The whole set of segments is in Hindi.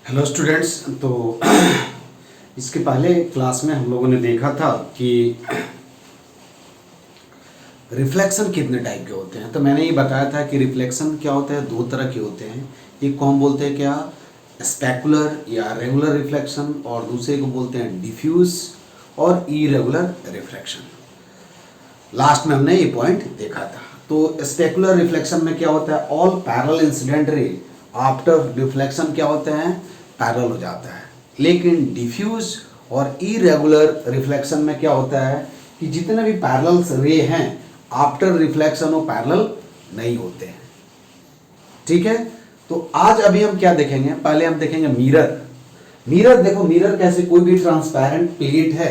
Hello students. तो इसके पहले क्लास में हम लोगों ने देखा था कि रिफ्लेक्शन कितने टाइप के होते हैं। तो मैंने ये बताया था कि रिफ्लेक्शन क्या होता है, दो तरह के होते हैं। एक को हम बोलते हैं क्या, स्पेकुलर या रेगुलर रिफ्लेक्शन, और दूसरे को बोलते हैं डिफ्यूज और इरेगुलर रिफ्लेक्शन। लास्ट में हमने ये पॉइंट देखा था। तो स्पेकुलर रिफ्लेक्शन में क्या होता है, all parallel incident ray after reflection क्या होते हैं, पैरेलल हो जाता है। लेकिन डिफ्यूज और इरेगुलर रिफ्लेक्शन में क्या होता है कि जितने भी पैरेलल रे हैं आफ्टर रिफ्लेक्शन वो पैरेलल नहीं होते हैं। ठीक है। तो आज अभी हम क्या देखेंगे, पहले हम देखेंगे मिरर। मिरर देखो, मिरर कैसे, कोई भी ट्रांसपेरेंट प्लेट है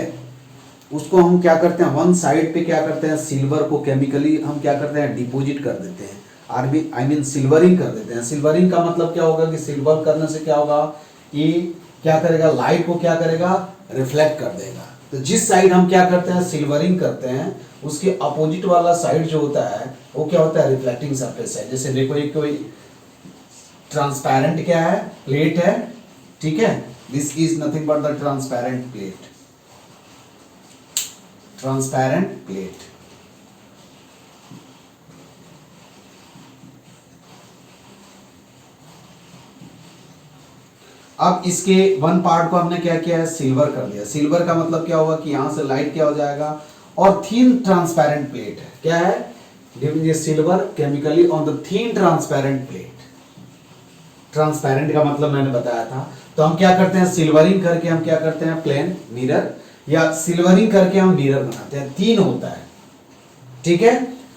उसको हम क्या करते हैं, वन साइड पे क्या करते हैं, सिल्वर को केमिकली हम क्या करते हैं, डिपॉजिट कर देते हैं। आरबी आई मीन सिल्वरिंग कर देते हैं। सिल्वरिंग का मतलब क्या होगा कि सिल्वर करने से क्या होगा, ये क्या करेगा, लाइट को क्या करेगा, रिफ्लेक्ट कर देगा। तो जिस साइड हम क्या करते हैं, सिल्वरिंग करते हैं, उसके अपोजिट वाला साइड जो होता है वो क्या होता है, रिफ्लेक्टिंग सरफेस है। जैसे देखो एक कोई ट्रांसपेरेंट क्या है, प्लेट है, ठीक है, this is nothing but the transparent plate, transparent plate. अब इसके वन पार्ट को हमने क्या किया है, सिल्वर कर दिया। सिल्वर का मतलब क्या होगा कि यहां से लाइट क्या हो जाएगा, और थीन ट्रांसपेरेंट प्लेट है, क्या है, giving silver chemically on the thin transparent plate. Transparent का मतलब मैंने बताया था। तो हम क्या करते हैं, सिल्वरिंग करके हम क्या करते हैं, प्लेन मिरर, या सिल्वरिंग करके हम मिरर बनाते हैं। तीन होता है, ठीक है।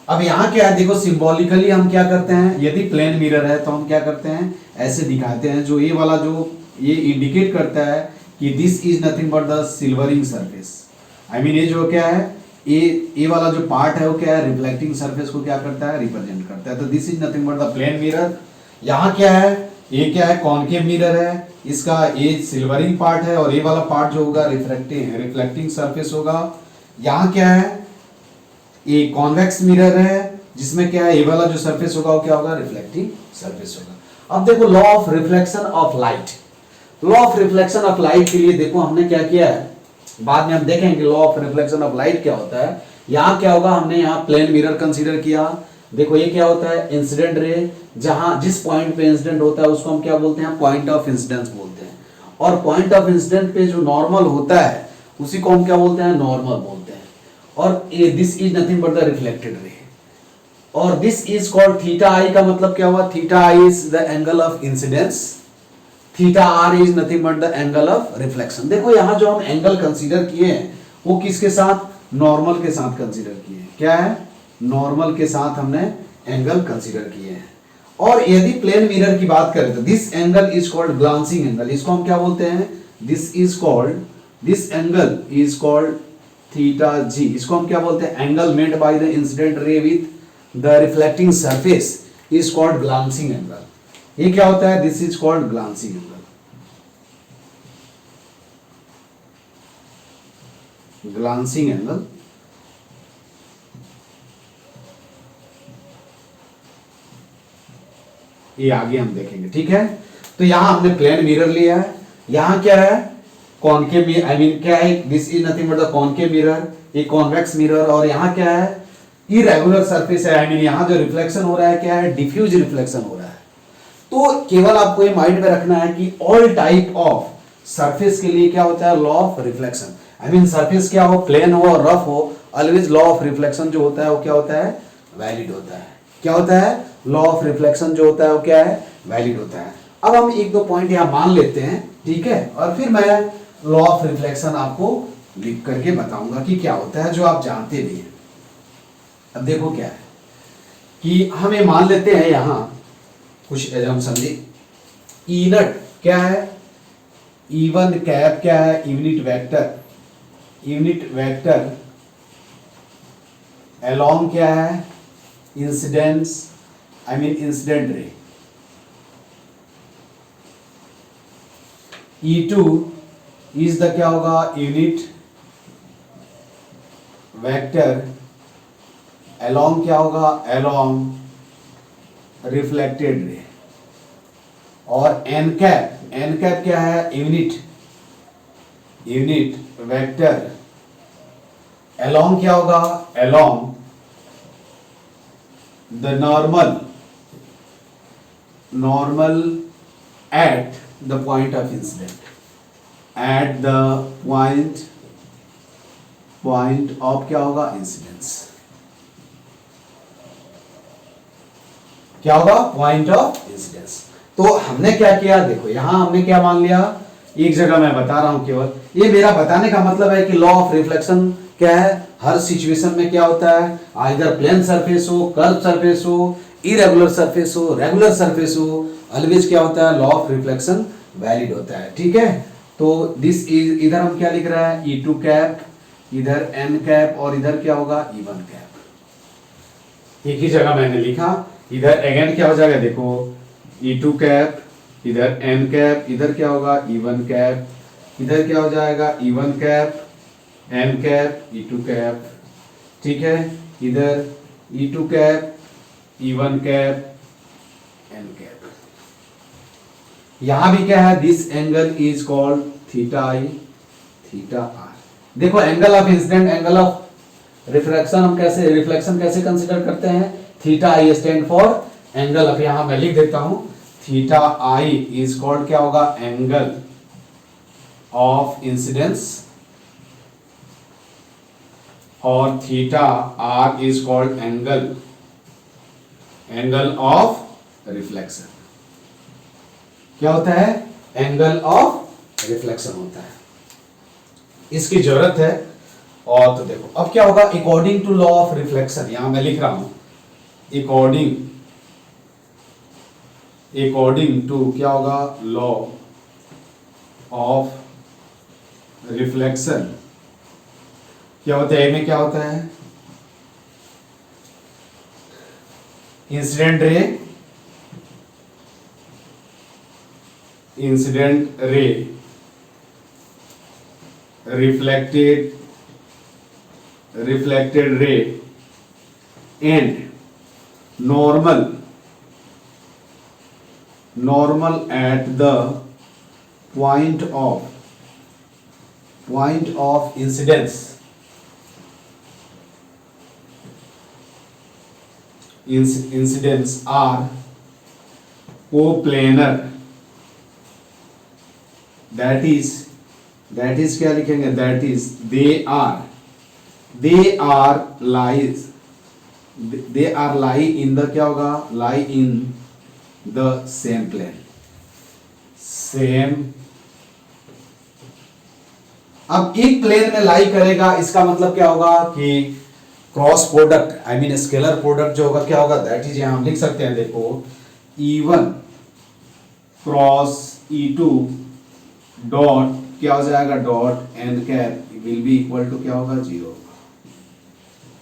अब यहां क्या है, देखो सिंबॉलिकली हम क्या करते हैं, यदि प्लेन मिरर है तो हम क्या करते हैं, ऐसे दिखाते हैं। जो ये वाला जो ये इंडिकेट करता है कि this is nothing but the silvering surface. I mean ये जो क्या है, ये वाला जो पार्ट है वो क्या है, रिफ्लेक्टिंग सरफेस को क्या करता है, रिप्रेजेंट करता है। तो this is nothing but the plane mirror. यहाँ क्या है, ये क्या है, कॉनकेव मिरर है, इसका ये सिल्वरिंग पार्ट है, और ये वाला पार्ट जो होगा रिफ्लेक्टिंग सरफेस होगा। यहाँ क्या है, ये कॉन्वेक्स मिरर है, जिसमें क्या है, ये वाला जो सरफेस होगा वो क्या होगा, रिफ्लेक्टिंग सरफेस होगा। अब देखो law of reflection of light. Law of reflection of light के लिए देखो हमने क्या किया है, बाद में हम देखेंगे law of reflection of light क्या होता है। यहां क्या होगा, हमने यहाँ प्लेन मिरर कंसीडर किया। देखो ये क्या होता है, इंसिडेंट रे, जहां जिस पॉइंट पे इंसिडेंट होता है उसको हम क्या बोलते हैं, पॉइंट ऑफ इंसिडेंस बोलते हैं। और पॉइंट ऑफ इंसिडेंट पे जो नॉर्मल होता है उसी को हम क्या बोलते हैं, नॉर्मल बोलते हैं। और this is nothing but the reflected ray, और this is called theta I. का मतलब क्या हुआ, theta I is the angle of incidence, theta R is nothing but the angle of reflection. देखो यहां जो हम एंगल कंसीडर किए हैं वो किसके साथ, नॉर्मल के साथ कंसीडर किए हैं। क्या है, नॉर्मल के साथ हमने एंगल कंसीडर किए हैं। और यदि प्लेन मिरर की बात करें तो this angle is called glancing angle. इसको हम क्या बोलते हैं, this angle is called theta G. इसको हम क्या बोलते हैं, angle made by the incident ray with the reflecting surface is called glancing angle. ये क्या होता है, this is called glancing angle. Glancing angle ये आगे हम देखेंगे, ठीक है। तो यहां हमने प्लेन मिरर लिया है, यहां क्या है, कॉनकेव, आई मीन क्या है, this is nothing but the concave mirror, ये कॉन्वेक्स मिरर। और यहां क्या है, इरेगुलर सरफेस है, आई मीन यहां जो रिफ्लेक्शन हो रहा है क्या है, डिफ्यूज रिफ्लेक्शन हो रहा है। तो केवल आपको ये माइंड में रखना है कि ऑल टाइप ऑफ सरफेस के लिए क्या होता है, law of reflection. I mean surface क्या हो, प्लेन हो और रफ हो, ऑलवेज लॉ ऑफ रिफ्लेक्शन जो होता है वो क्या होता है, वैलिड होता है। क्या होता है, लॉ ऑफ रिफ्लेक्शन जो होता है वो क्या है, वैलिड होता है। अब हम एक दो पॉइंट यहां मान लेते हैं, ठीक है, और फिर मैं लॉ ऑफ रिफ्लेक्शन आपको लिख करके बताऊंगा कि क्या होता है, जो आप जानते भी हैं। अब देखो क्या है कि हम ये मान लेते हैं, यहां कुछ हम समझे, ई नट क्या है, E1 कैप क्या है, यूनिट वेक्टर अलोंग क्या है, incidence, I mean incident ray. E2 is the क्या होगा, यूनिट वेक्टर अलोंग क्या होगा, अलोंग रिफ्लेक्टेड रे। और एन कैप क्या है, यूनिट वेक्टर अलोंग क्या होगा, along the normal at the point of incident, at the point of क्या होगा, इंसिडेंस, क्या होगा, पॉइंट ऑफ इंसिडेंस। तो हमने क्या किया, देखो यहां हमने क्या मान लिया, एक जगह मैं बता रहा हूं केवल, ये मेरा बताने का मतलब है कि लॉ ऑफ रिफ्लेक्शन क्या है, हर सिचुएशन में क्या होता है, आइदर प्लेन सरफेस हो, कर्व सरफेस हो, इरेगुलर सरफेस हो, रेगुलर सरफेस हो, ऑलवेज क्या होता है, लॉ ऑफ रिफ्लेक्शन वैलिड होता है। ठीक है, तो दिस इज, इधर हम क्या लिख रहे हैं, E2 कैप, इधर N कैप, और इधर क्या होगा, E1 कैप। एक ही जगह मैंने लिखा, इधर अगेन क्या हो जाएगा, देखो E2 कैप, इधर N कैप, इधर क्या होगा, E1 कैप, इधर क्या हो जाएगा, E1 cap, N cap, E2 cap. ठीक है, इधर E2 cap, E1 cap, N cap. यहां भी क्या है, this angle is called theta I, theta R. देखो angle of incidence, angle of reflection कैसे कंसीडर करते हैं, theta I stand for angle of, यहां मैं लिख देता हूं, थीटा आई इज कॉल्ड क्या होगा, एंगल ऑफ इंसिडेंस, और theta R is called angle of reflection. क्या होता है, एंगल ऑफ रिफ्लेक्शन होता है, इसकी जरूरत है। और तो देखो अब क्या होगा, according to law of reflection, यहां मैं लिख रहा हूं, अकॉर्डिंग टू क्या होगा, लॉ ऑफ रिफ्लेक्शन, क्या होता है, में क्या होता है, incident ray, reflected ray, and normal at the point of incidence, are coplanar, that is क्या लिखेंगे, that is they are lie in the क्या होगा, lie in the same plane, अब एक प्लेन में लाई करेगा, इसका मतलब क्या होगा कि cross product, I mean scalar product जो होगा क्या होगा, दैट इज यहां हम लिख सकते हैं, देखो E1 क्रॉस E2 डॉट क्या हो जाएगा, dot N cap will be equal to क्या होगा, 0।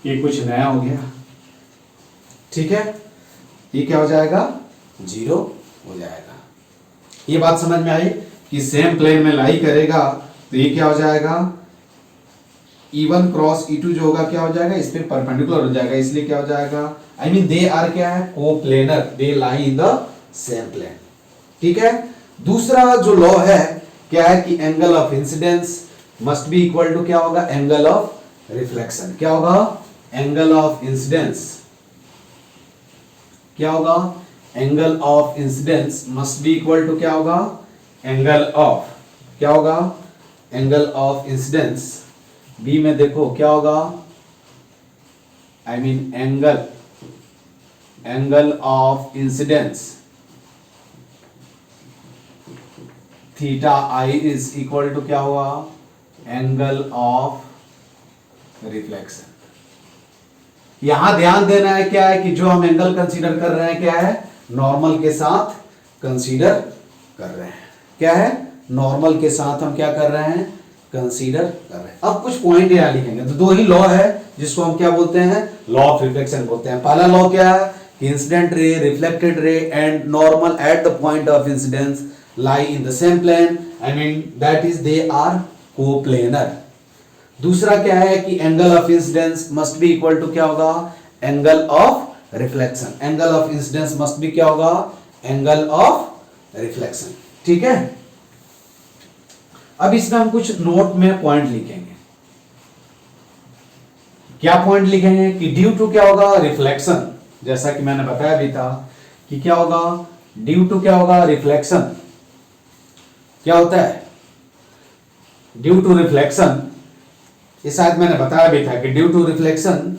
ये कुछ नया हो गया, ठीक है, ये क्या हो जाएगा, 0 हो जाएगा। ये बात समझ में आई कि सेम प्लेन में लाई करेगा तो ये क्या हो जाएगा, E1 क्रॉस E2 जो होगा क्या हो जाएगा, इस पे परपेंडिकुलर हो जाएगा, इसलिए क्या हो जाएगा, आई मीन दे आर क्या है, coplanar, they lie in the same plane. ठीक है, दूसरा जो लॉ है क्या है कि angle of incidence must be equal to क्या होगा, एंगल ऑफ रिफ्लेक्शन। क्या होगा, एंगल ऑफ इंसिडेंस क्या होगा, angle of incidence must be equal to क्या होगा, एंगल ऑफ क्या होगा, एंगल ऑफ इंसिडेंस बी में देखो क्या होगा, I mean angle of incidence theta I is equal to क्या हुआ, एंगल ऑफ रिफ्लेक्शन। यहां ध्यान देना है क्या है कि जो हम एंगल कंसीडर कर रहे हैं क्या है, नॉर्मल के साथ कंसीडर कर रहे हैं, क्या है, नॉर्मल के साथ हम क्या कर रहे हैं, कंसीडर कर रहे हैं। अब कुछ पॉइंट यहां लिखेंगे, तो दो ही लॉ है जिसको हम क्या बोलते हैं, लॉ ऑफ रिफ्लेक्शन बोलते हैं। पहला लॉ क्या है कि incident ray, reflected ray and normal at the point of incidence lie in the same plane, I mean that is they are coplanar। दूसरा क्या है कि angle of incidence must be equal to क्या होगा, angle of reflection. Angle of incidence must be क्या होगा, एंगल ऑफ रिफ्लेक्शन। ठीक है, अब इसमें हम कुछ नोट में पॉइंट लिखेंगे। क्या पॉइंट लिखेंगे कि ड्यू टू क्या होगा, रिफ्लेक्शन, जैसा कि मैंने बताया भी था कि क्या होगा, ड्यू टू क्या होगा, रिफ्लेक्शन। क्या होता है ड्यू टू रिफ्लेक्शन, ये शायद मैंने बताया भी था कि ड्यू टू रिफ्लेक्शन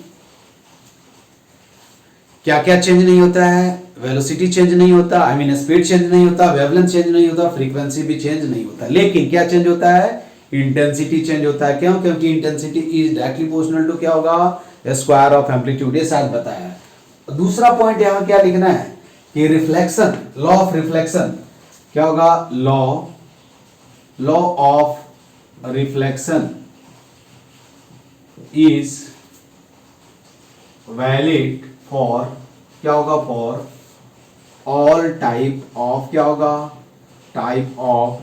क्या क्या चेंज नहीं होता है, वेलोसिटी चेंज नहीं होता, आई मीन स्पीड चेंज नहीं होता, वेवलेंथ चेंज नहीं होता, फ्रीक्वेंसी भी चेंज नहीं होता, लेकिन क्या चेंज होता है, इंटेंसिटी चेंज होता है। क्यों? क्योंकि intensity is directly proportional to क्या होगा, स्क्वायर ऑफ एम्पलीट्यूड, ये शायद बताया है। दूसरा पॉइंट यहां क्या लिखना है कि रिफ्लेक्शन, लॉ ऑफ रिफ्लेक्शन क्या होगा, law of reflection is valid for क्या होगा, फॉर ऑल टाइप ऑफ क्या होगा, type of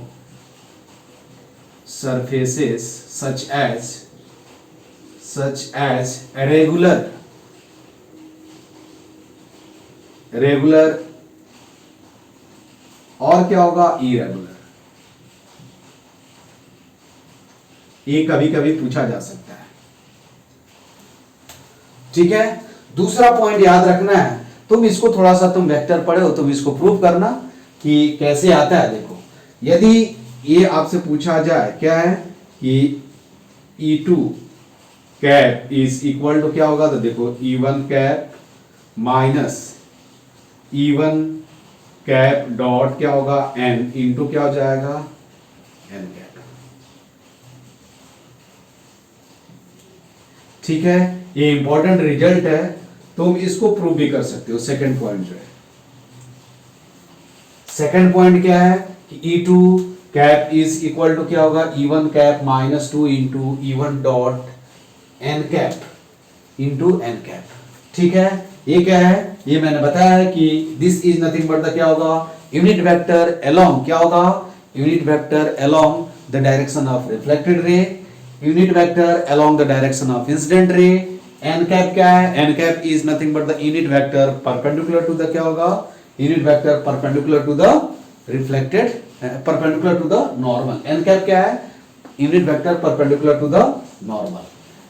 surfaces such as regular और क्या होगा, irregular। ये कभी कभी पूछा जा सकता है। ठीक है, दूसरा पॉइंट याद रखना है, तुम इसको थोड़ा सा, तुम वेक्टर पढ़े हो, तुम इसको प्रूव करना कि कैसे आता है। देखो, यदि ये आपसे पूछा जाए क्या है कि E2 cap is equal to क्या होगा, तो देखो E1 cap minus E1 cap dot क्या होगा, N इंटू क्या हो जाएगा, N कैप। ठीक है, ये इंपॉर्टेंट रिजल्ट है, तुम इसको प्रूव भी कर सकते हो। सेकंड पॉइंट जो है, सेकंड पॉइंट क्या है कि E2 cap is equal to क्या होगा, E1 cap minus 2 into E1 dot N cap into N cap. ठीक है, ये क्या है, ये मैंने बताया है कि this is nothing but the क्या होगा, यूनिट वेक्टर अलोंग क्या होगा, unit vector along the direction of reflected ray, unit vector along the direction of incident ray. N cap क्या है, N cap is nothing but the unit vector perpendicular to the क्या होगा, unit vector perpendicular to the reflected, perpendicular to the normal. N cap क्या है, unit vector perpendicular to the normal.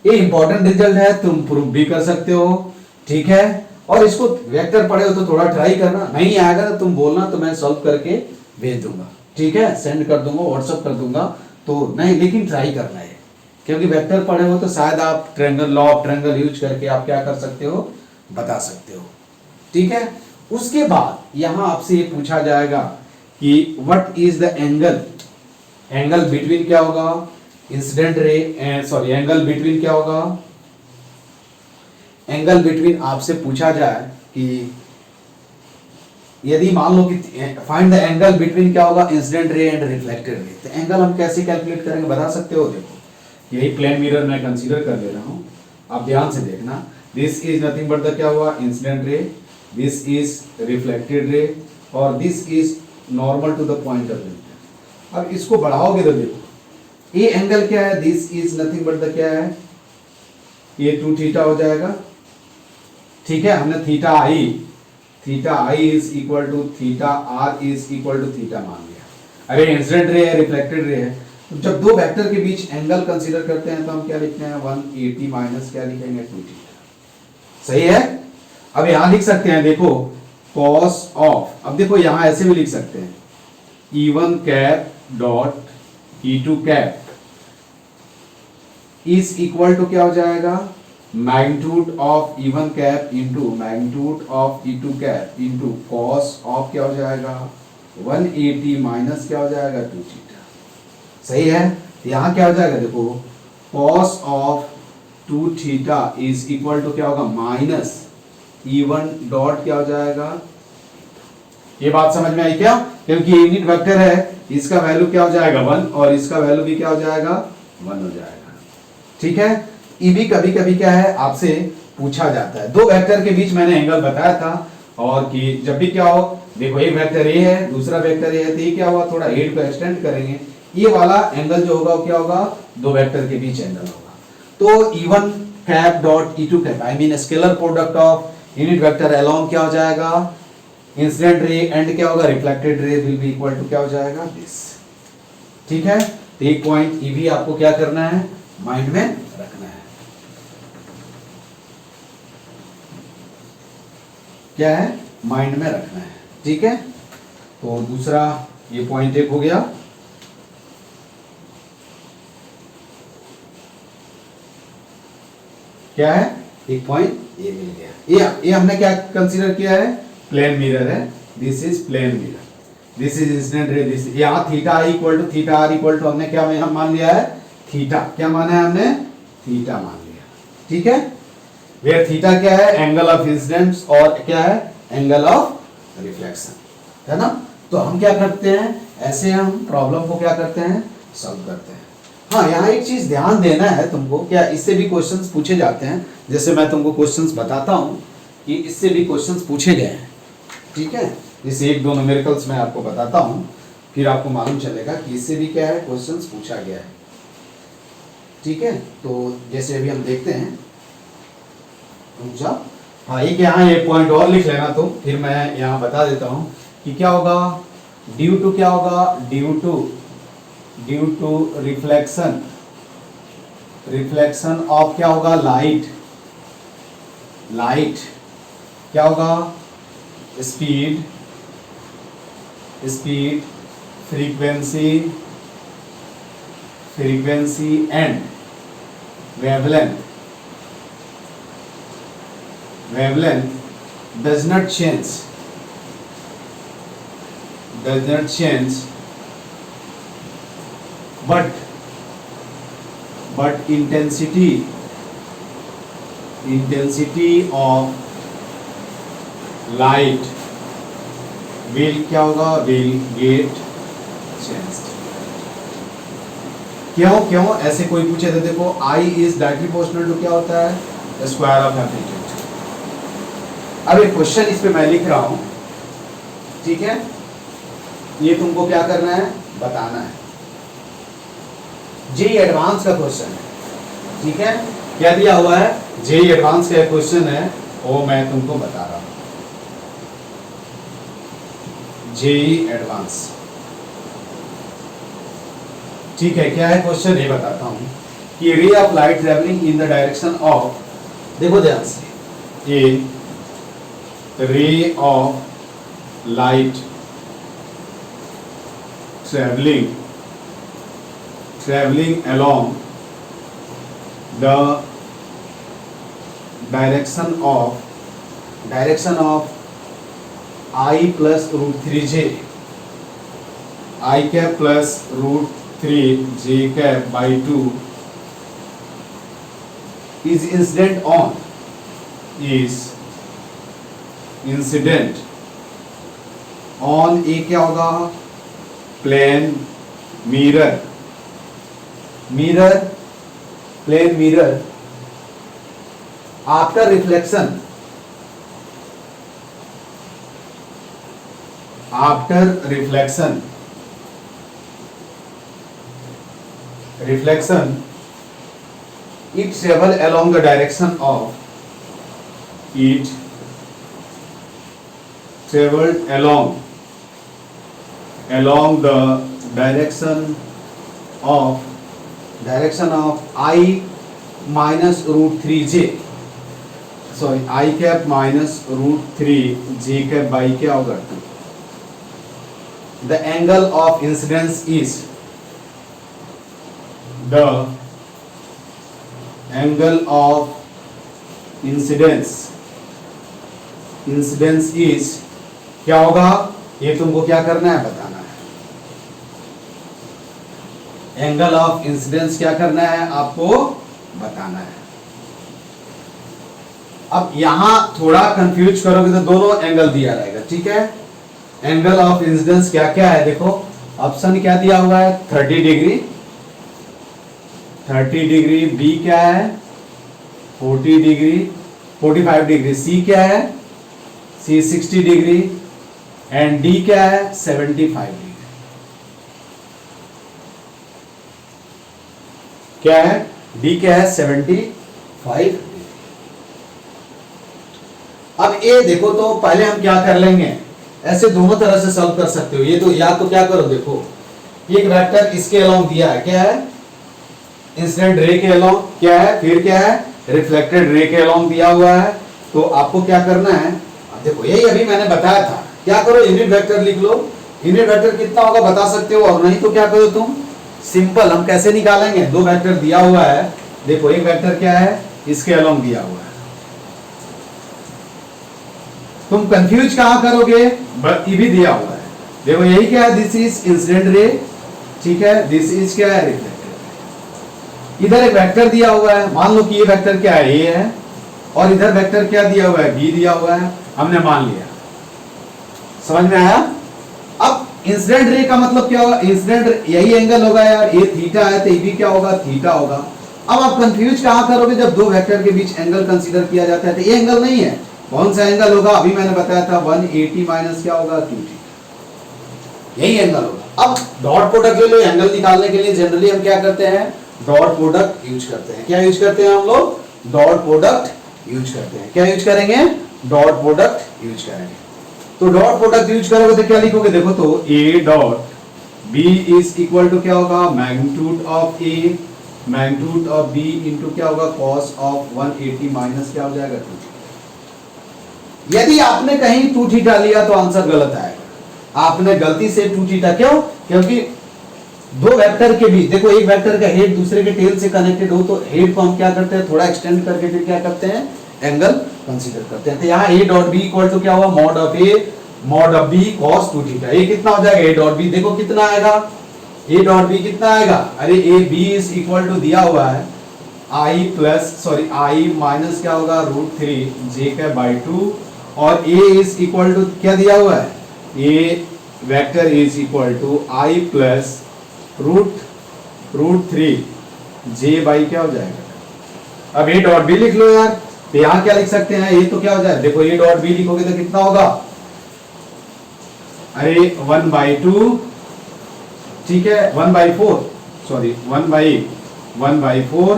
ये इंपॉर्टेंट रिजल्ट है, तुम प्रूव भी कर सकते हो। ठीक है, और इसको वेक्टर पढ़े हो तो थोड़ा ट्राई करना, नहीं आएगा तो तुम बोलना, तो मैं सॉल्व करके भेज दूंगा। ठीक है, सेंड कर दूंगा, व्हाट्सएप कर दूंगा, तो नहीं, लेकिन ट्राई करना है, क्योंकि वेक्टर पढ़े हो तो शायद आप triangle, law of triangle use करके आप क्या कर सकते हो, बता सकते हो। ठीक है, उसके बाद यहां आपसे ये पूछा जाएगा कि what is the angle, angle between क्या होगा, incident ray, sorry angle between क्या होगा, एंगल बिटवीन आपसे पूछा जाए कि यदि मान लो कि फाइंड द एंगल बिटवीन क्या होगा, incident ray and reflected ray, तो एंगल हम कैसे कैलकुलेट करेंगे, बता सकते हो। देखो, यही प्लेन मिरर मैं कंसीडर कर ले रहा हूं, आप ध्यान से देखना। This is nothing but the क्या हुआ, incident ray, this is reflected ray, और this is normal to the point of view. अब इसको बढ़ाओगे तो देखो, ये एंगल क्या है, this is nothing but the क्या है, ये 2 थीटा हो जाएगा। ठीक है, हमने theta I is equal to theta R is equal to theta मान लिया। अरे इंसिडेंट रे है, रिफ्लेक्टेड रे है, तो जब दो वेक्टर के बीच एंगल कंसीडर करते हैं तो हम क्या लिखते हैं, 180 माइनस क्या लिखेंगे, 2 थीटा। सही है, अब यहां लिख सकते हैं, देखो cos ऑफ, अब देखो यहां ऐसे भी लिख सकते हैं, E1 cap dot E2 cap is equal to क्या हो जाएगा, magnitude of E1 cap into magnitude of E2 cap into cos of क्या हो जाएगा, 180 माइनस क्या हो जाएगा, 2 थीटा। सही है, यहां क्या हो जाएगा, देखो cos of 2 theta is equal to क्या होगा, माइनस E1 डॉट क्या हो जाएगा। ये बात समझ में आई क्या, क्योंकि यूनिट वेक्टर है, इसका वैल्यू क्या हो जाएगा 1, और इसका वैल्यू भी क्या हो जाएगा 1 हो जाएगा। ठीक है, ये भी कभी कभी क्या है आपसे पूछा जाता है। दो वेक्टर के बीच मैंने एंगल बताया था, और कि जब भी क्या हो, देखो एक वेक्टर ए है, दूसरा वेक्टर ए है, तो ये क्या हुआ, थोड़ा हेड को एक्सटेंड करेंगे, ये वाला एंगल जो होगा वो क्या होगा, दो वेक्टर के बीच एंगल होगा। तो E1 cap dot E2 cap, I mean scalar product of unit vector along क्या हो जाएगा, इंसिडेंट रे एंड क्या होगा, reflected ray will be equal to क्या हो जाएगा, दिस। ठीक है, तो एक पॉइंट ये भी आपको क्या करना है, माइंड में रखना है। क्या है, माइंड में रखना है। ठीक है, तो दूसरा ये पॉइंट एक हो गया। क्या है, एक पॉइंट ये मिल गया। ये हमने क्या कंसीडर किया है, प्लेन मिरर है, this is plane mirror, this is incident ray, this यहाँ theta equal to theta R equal to हमने क्या यहाँ मान लिया है, थीटा। क्या माना है हमने, थीटा मान लिया। ठीक है, वेयर थीटा क्या है, एंगल ऑफ इंसिडेंस, और क्या है, एंगल ऑफ रिफ्लेक्शन, है ना। तो हम क्या करते हैं, ऐसे हम प्रॉब्लम को क्या करते हैं, सॉल्व करते हैं। हाँ, यहाँ एक चीज ध्यान देना है तुमको, क्या इससे भी क्वेश्चंस पूछे जाते हैं, जैसे मैं तुमको क्वेश्चंस बताता हूँ कि इससे भी क्वेश्चंस पूछे गए हैं। ठीक है, जैसे एक दो न्यूमेरिकल्स मैं आपको बताता हूँ, फिर आपको मालूम चलेगा कि इससे भी क्या है, क्वेश्चंस पूछा गया है। ठीक है, तो जैसे अभी हम देखते हैं, रुक जाओ। हाँ, एक यहाँ एक पॉइंट और लिख लेना तुम, फिर मैं यहाँ बता देता हूँ कि क्या होगा, ड्यू टू क्या होगा, ड्यू टू रिफ्लेक्शन ऑफ क्या होगा, लाइट क्या होगा, speed frequency and wavelength does not change but intensity of light will क्या होगा, will get changed। क्यों ऐसे कोई पूछे तो देखो, I is directly proportional to क्या होता है, स्क्वायर ऑफ एम्पलीट्यूड। अब एक क्वेश्चन इस पे मैं लिख रहा हूं, ठीक है, ये तुमको क्या करना है, बताना है। जेईई एडवांस का क्वेश्चन है। ठीक है, क्या दिया हुआ है, जेईई एडवांस का क्वेश्चन है, वो मैं तुमको बता रहा हूं। जेईई एडवांस, ठीक है, क्या है क्वेश्चन, ये बताता हूं कि रे of light travelling in the direction of, देखो ध्यान से, ये ray of light traveling along the direction of I plus root 3j, I cap plus root 3j cap by 2 is incident on a क्या होगा, plane mirror after reflection it travel along the direction of, it traveled along the direction of I minus root 3j, sorry, I cap minus root 3j cap by क्या होगा, the angle of incidence is, the angle of incidence is क्या होगा, ये तुमको क्या करना है, बताना है। एंगल ऑफ इंसिडेंस क्या करना है, आपको बताना है। अब यहां थोड़ा कंफ्यूज करोगे तो दोनों एंगल दिया रहेगा। ठीक है, एंगल ऑफ इंसिडेंस क्या क्या है, देखो ऑप्शन क्या दिया हुआ है, 30 डिग्री, बी क्या है 40 डिग्री, 45 डिग्री, सी क्या है, सी 60 डिग्री, एंड डी क्या है 75 डिग्री। क्या है, डी क्या है 75 डिग्री। अब ए देखो, तो पहले हम क्या कर लेंगे, ऐसे दोनों तरह से सॉल्व कर सकते हो। ये तो या तो क्या करो, देखो एक वेक्टर इसके अलोंग दिया है, क्या है, इंसिडेंट रे के अलोंग, क्या है, फिर क्या है, रिफ्लेक्टेड रे के अलोंग दिया हुआ है। तो आपको क्या करना है, देखो यही अभी मैंने बताया था, क्या करो यूनिट वेक्टर लिख लो। यूनिट वेक्टर कितना होगा बता सकते हो, और नहीं तो क्या करो तुम, सिंपल हम कैसे निकालेंगे, दो वेक्टर दिया हुआ है, देखो एक वेक्टर क्या है, इसके अलोंग दिया हुआ है, तुम कंफ्यूज कहां करोगे, ये भी दिया हुआ है, देखो यही क्या है, दिस इज इंसिडेंट रे, ठीक है, दिस इज क्या है, रिफ्लेक्टेड। इधर एक वेक्टर दिया हुआ है, मान लो कि ये वेक्टर क्या है, ए है, और इधर वेक्टर क्या दिया हुआ है, बी दिया हुआ है, हमने मान लिया, समझ में आया। अब इंसिडेंट रे का मतलब क्या होगा, इंसिडेंट यही एंगल होगा यार, ये थीटा है तो ये भी क्या होगा, थीटा होगा। अब आप कंफ्यूज कहां करोगे, जब दो वेक्टर के बीच एंगल कंसीडर किया जाता है तो ये एंगल नहीं है, कौन सा एंगल होगा, अभी मैंने बताया था 180 माइनस क्या होगा, 2θ, यही एंगल होगा। अब डॉट प्रोडक्ट ले लो, एंगल निकालने के लिए जनरली हम क्या करते हैं, डॉट प्रोडक्ट यूज करते हैं। क्या यूज करते हैं हम लोग, डॉट प्रोडक्ट यूज करते हैं। क्या यूज करेंगे, डॉट प्रोडक्ट यूज करेंगे। तो डॉट प्रोडक्ट यूज करोगे तो क्या लिखोगे, देखो तो A dot B is equal to क्या होगा, magnitude of A magnitude of B into क्या होगा, कॉस ऑफ 180 माइनस क्या हो जाएगा, 2θ। यदि आपने कहीं 2θ लिया तो आंसर गलत आएगा, आपने गलती से 2θ, क्यों, क्योंकि दो वेक्टर के बीच, देखो एक वेक्टर का हेड दूसरे के टेल से कनेक्टेड हो तो हेड को हम क्या करते हैं, थोड़ा एक्सटेंड करके फिर क्या करते हैं, एंगल कंसीडर करते हैं। तो यहाँ a dot B equal to क्या हुआ, mod of a mod of b cos 2θ। ये कितना हो जाएगा, a डॉट b, देखो कितना आएगा, a डॉट b कितना आएगा, अरे a b is equal to दिया हुआ है i माइनस क्या होगा, √3 j का बाई 2, और a इज इक्वल टू क्या दिया हुआ है, a vector is equal to i plus √3 j by क्या हो जाएगा। अब a डॉट b लिख लो यार, तो यहां क्या लिख सकते हैं, ये तो क्या हो जाए, देखो ये डॉट बी लिखोगे तो कितना होगा, अरे 1/2, ठीक है, 1/4, सॉरी 1/4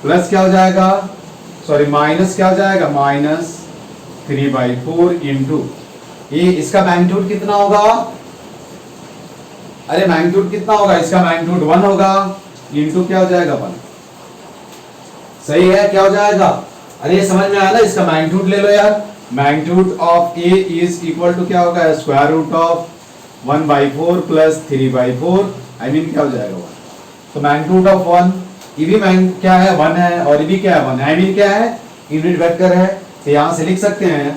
प्लस क्या हो जाएगा, सॉरी माइनस क्या हो जाएगा, माइनस 3/4 इंटू ये इसका मैग्नीट्यूड कितना होगा, अरे मैग्नीट्यूड कितना होगा, इसका मैग्नीट्यूड 1 होगा, इंटू क्या हो जाएगा 1, सही है, क्या हो जाएगा, अरे ये समझ में आया ना, इसका मैग्नीट्यूड ले लो यार, magnitude of A is equal to क्या होगा, square root of 1/4 plus 3/4, I mean क्या हो जाएगा 1। तो मैग्नीट्यूड ऑफ 1, ये भी क्या है 1 है, और ये भी क्या है 1 है, आई मीन क्या है, यूनिट वेक्टर है। तो यहां से लिख सकते हैं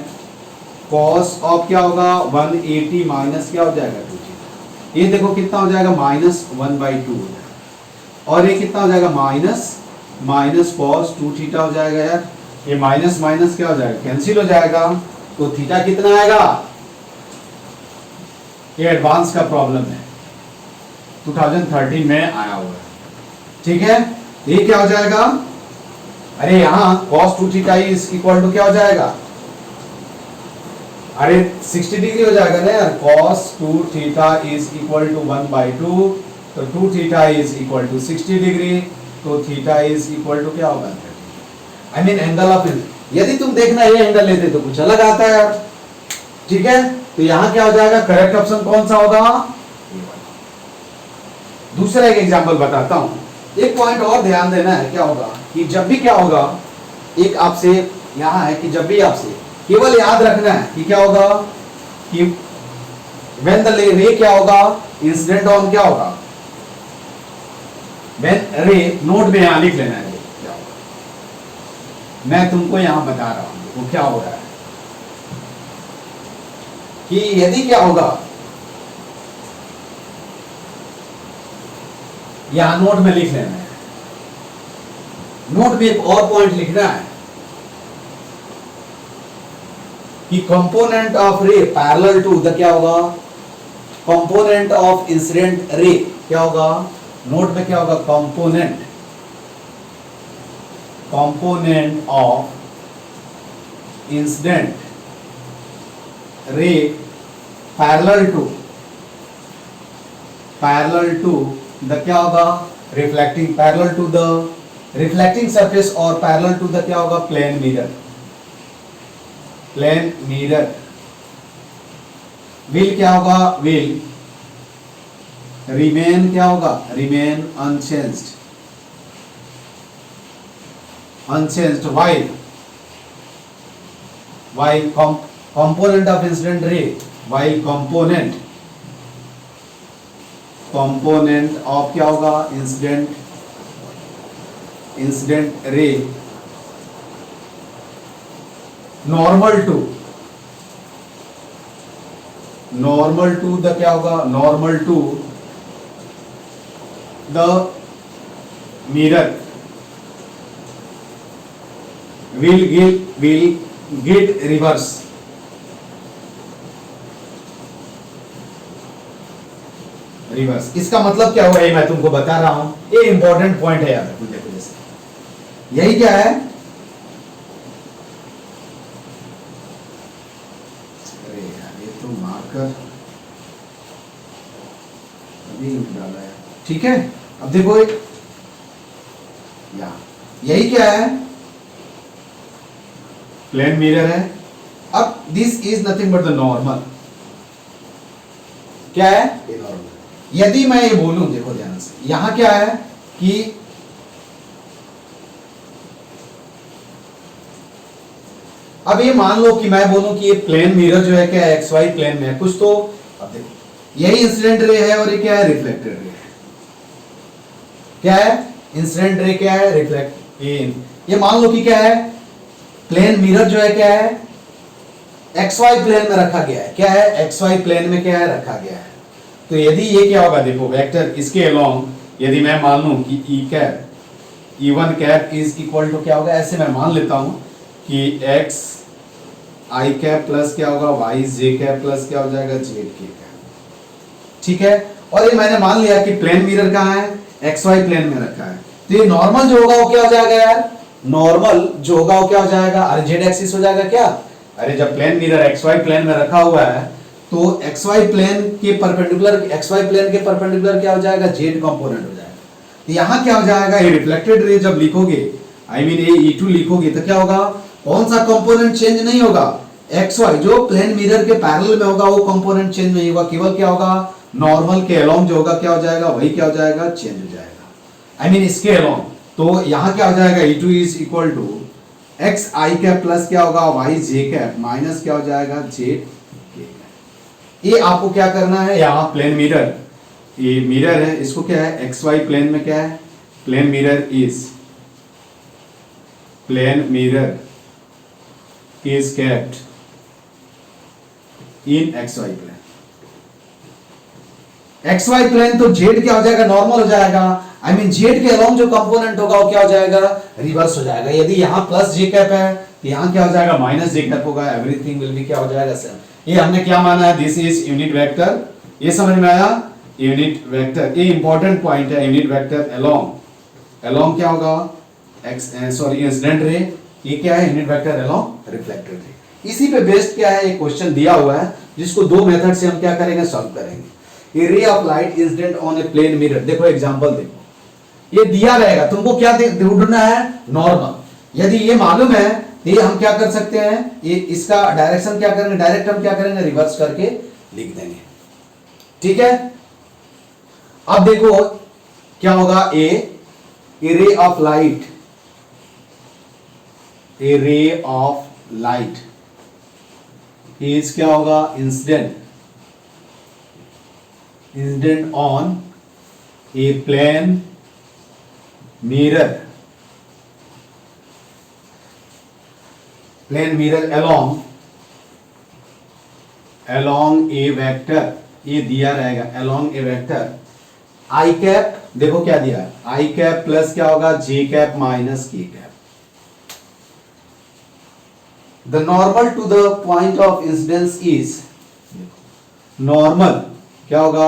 कॉस ऑफ क्या होगा, 180 माइनस क्या हो जाएगा, 2θ। ये देखो कितना हो जाएगा, माइनस 1/2, और ये कितना हो जाएगा, माइनस कॉस 2θ हो जाएगा यार, ये माइनस माइनस क्या हो जाएगा, कैंसिल हो जाएगा, तो थीटा कितना आएगा, ये एडवांस का प्रॉब्लम है, 2013 में आया हुआ है, ठीक है। ये क्या हो जाएगा, अरे यहाँ cos 2θ इज इक्वल टू क्या हो जाएगा, अरे 60 डिग्री हो जाएगा ना यार, cos 2θ इज इक्वल टू 1/2, तो 2θ इज इक्वल टू 60 डिग्री, तो थीटा इज इक्वल टू क्या होगा, आई मीन एंगल ऑफ, यदि तुम देखना ये एंगल लेते तो कुछ अलग आता है यार, ठीक है। तो यहां क्या हो जाएगा, करेक्ट ऑप्शन कौन सा होगा, दूसरा एक एग्जांपल बताता हूं, एक पॉइंट और ध्यान देना है, क्या होगा कि जब भी क्या होगा, एक आपसे यहां है कि जब भी आपसे केवल याद रखना है कि क्या होगा, कि व्हेन द रे क्या होगा, इंसिडेंट ऑन क्या होगा, व्हेन रे, नोट में यहां लिख लेना है, क्या होगा, मैं तुमको यहां बता रहा हूं वो क्या हो रहा है, कि यदि क्या होगा, यहां नोट में लिख लेना है, नोट में एक और पॉइंट लिखना है कि component of ray parallel to the क्या होगा, कंपोनेंट ऑफ इंसिडेंट रे क्या होगा, नोट में क्या होगा, component of incident ray parallel to the क्या होगा, reflecting, parallel to the reflecting surface, और पैरेलल टू द क्या होगा, प्लेन मिरर विल क्या होगा, विल रिमेन क्या होगा, remain unchanged, unchanged while component of incident ray, while component of क्या होगा, incident ray normal to the क्या होगा, normal to the mirror will get reverse, इसका मतलब क्या हुआ, ये मैं तुमको बता रहा हूं, ये इंपॉर्टेंट पॉइंट है यार। देखो जैसे यही क्या है, अरे यार ये तो मार्कर अभी डाला है, ठीक है। अब देखो यही क्या है, प्लेन मिरर है। अब this is nothing but the normal, क्या है, ये नॉर्मल। यदि मैं ये बोलूं, देखो ध्यान से, यहां क्या है कि अब ये मान लो कि मैं बोलूं कि ये प्लेन मिरर जो है क्या है, एक्स वाई प्लेन में है कुछ, तो अब देखो यही इंसिडेंट रे है और ये क्या है, रिफ्लेक्टेड रे है। क्या है, इंसिडेंट रे क्या है, रिफ्लेक्ट, ये मान लो कि क्या है, प्लेन मिरर जो है क्या है, एक्स वाई प्लेन में रखा गया है, क्या है, एक्स वाई प्लेन में क्या है, रखा गया है। तो यदि ये क्या होगा, देखो वेक्टर इसके अलोंग, यदि मैं मान लूं कि E cap, E1 cap is equal to क्या होगा, ऐसे मैं मान लेता हूं कि एक्स आई कैप प्लस क्या होगा, वाई जे कैप प्लस क्या हो जाएगा, जेड के कैप, ठीक है। और ये मैंने मान लिया कि प्लेन मिरर कहां है, एक्स वाई प्लेन में रखा है, तो ये नॉर्मल जो होगा वो क्या हो जाएगा यार, नॉर्मल जो होगा वो क्या हो जाएगा, अरे जेड एक्सिस हो जाएगा क्या, अरे जब plane mirror X Y plane में रखा हुआ है तो एक्स वाई प्लेन के परपेंडिकुलर, एक्स वाई प्लेन के परपेंडिकुलर क्या हो जाएगा, जेड कंपोनेंट हो जाएगा। तो यहां क्या हो जाएगा, ये रिफ्लेक्टेड रे जब लिखोगे, आई मीन ये E2 लिखोगे, तो क्या होगा, कौन सा कंपोनेंट चेंज नहीं होगा, एक्स वाई जो प्लेन मिरर के पैरेलल में होगा वो कंपोनेंट चेंज नहीं होगा, केवल क्या होगा, नॉर्मल के अलोंग जो होगा क्या हो जाएगा, वही क्या हो जाएगा, चेंज हो जाएगा, आई मीन इसके अलोंग। तो यहां क्या हो जाएगा, E2 is equal to X I cap plus क्या होगा, वाई जे कैप माइनस क्या हो जाएगा, जेड के कैप। ये आपको क्या करना है, यहां प्लेन मिरर, ये मिरर है, इसको क्या है, एक्स वाई प्लेन में क्या है, plane mirror is kept in xy plane, xy plane तो z क्या हो जाएगा, नॉर्मल हो जाएगा, आई मीन z के अलोंग जो कंपोनेंट होगा वो क्या हो जाएगा, रिवर्स हो जाएगा। यदि यहां प्लस j कैप है तो यहां क्या हो जाएगा, माइनस j कैप होगा, एवरीथिंग विल बी क्या हो जाएगा, सेम। ये हमने क्या माना है, दिस इज यूनिट वेक्टर, ये समझ में आया, यूनिट वेक्टर, ये इंपॉर्टेंट पॉइंट है, यूनिट वेक्टर अलोंग क्या होगा, इंसिडेंट रे, ये क्या है, unit vector along reflected ray. इसी पे बेस्ड क्या है, एक क्वेश्चन दिया हुआ है जिसको दो मेथड से हम क्या करेंगे, सॉल्व करेंगे। A ray of light incident on a plane mirror, देखो एग्जांपल देखो, ये दिया रहेगा, तुमको क्या ढूंढना है, नॉर्मल। यदि ये मालूम है तो ये हम क्या कर सकते हैं, ये इसका डायरेक्शन क्या करेंगे, डायरेक्ट हम क्या करेंगे, रिवर्स करके लिख देंगे, ठीक है। अब देखो क्या होगा, a ray of light, a ray of light is क्या होगा, incident on a plane mirror along a vector, ये दिया रहेगा along a vector i cap, देखो क्या दिया है, i कैप प्लस क्या होगा, j cap minus k cap. The normal to the point of incidence is, normal क्या होगा,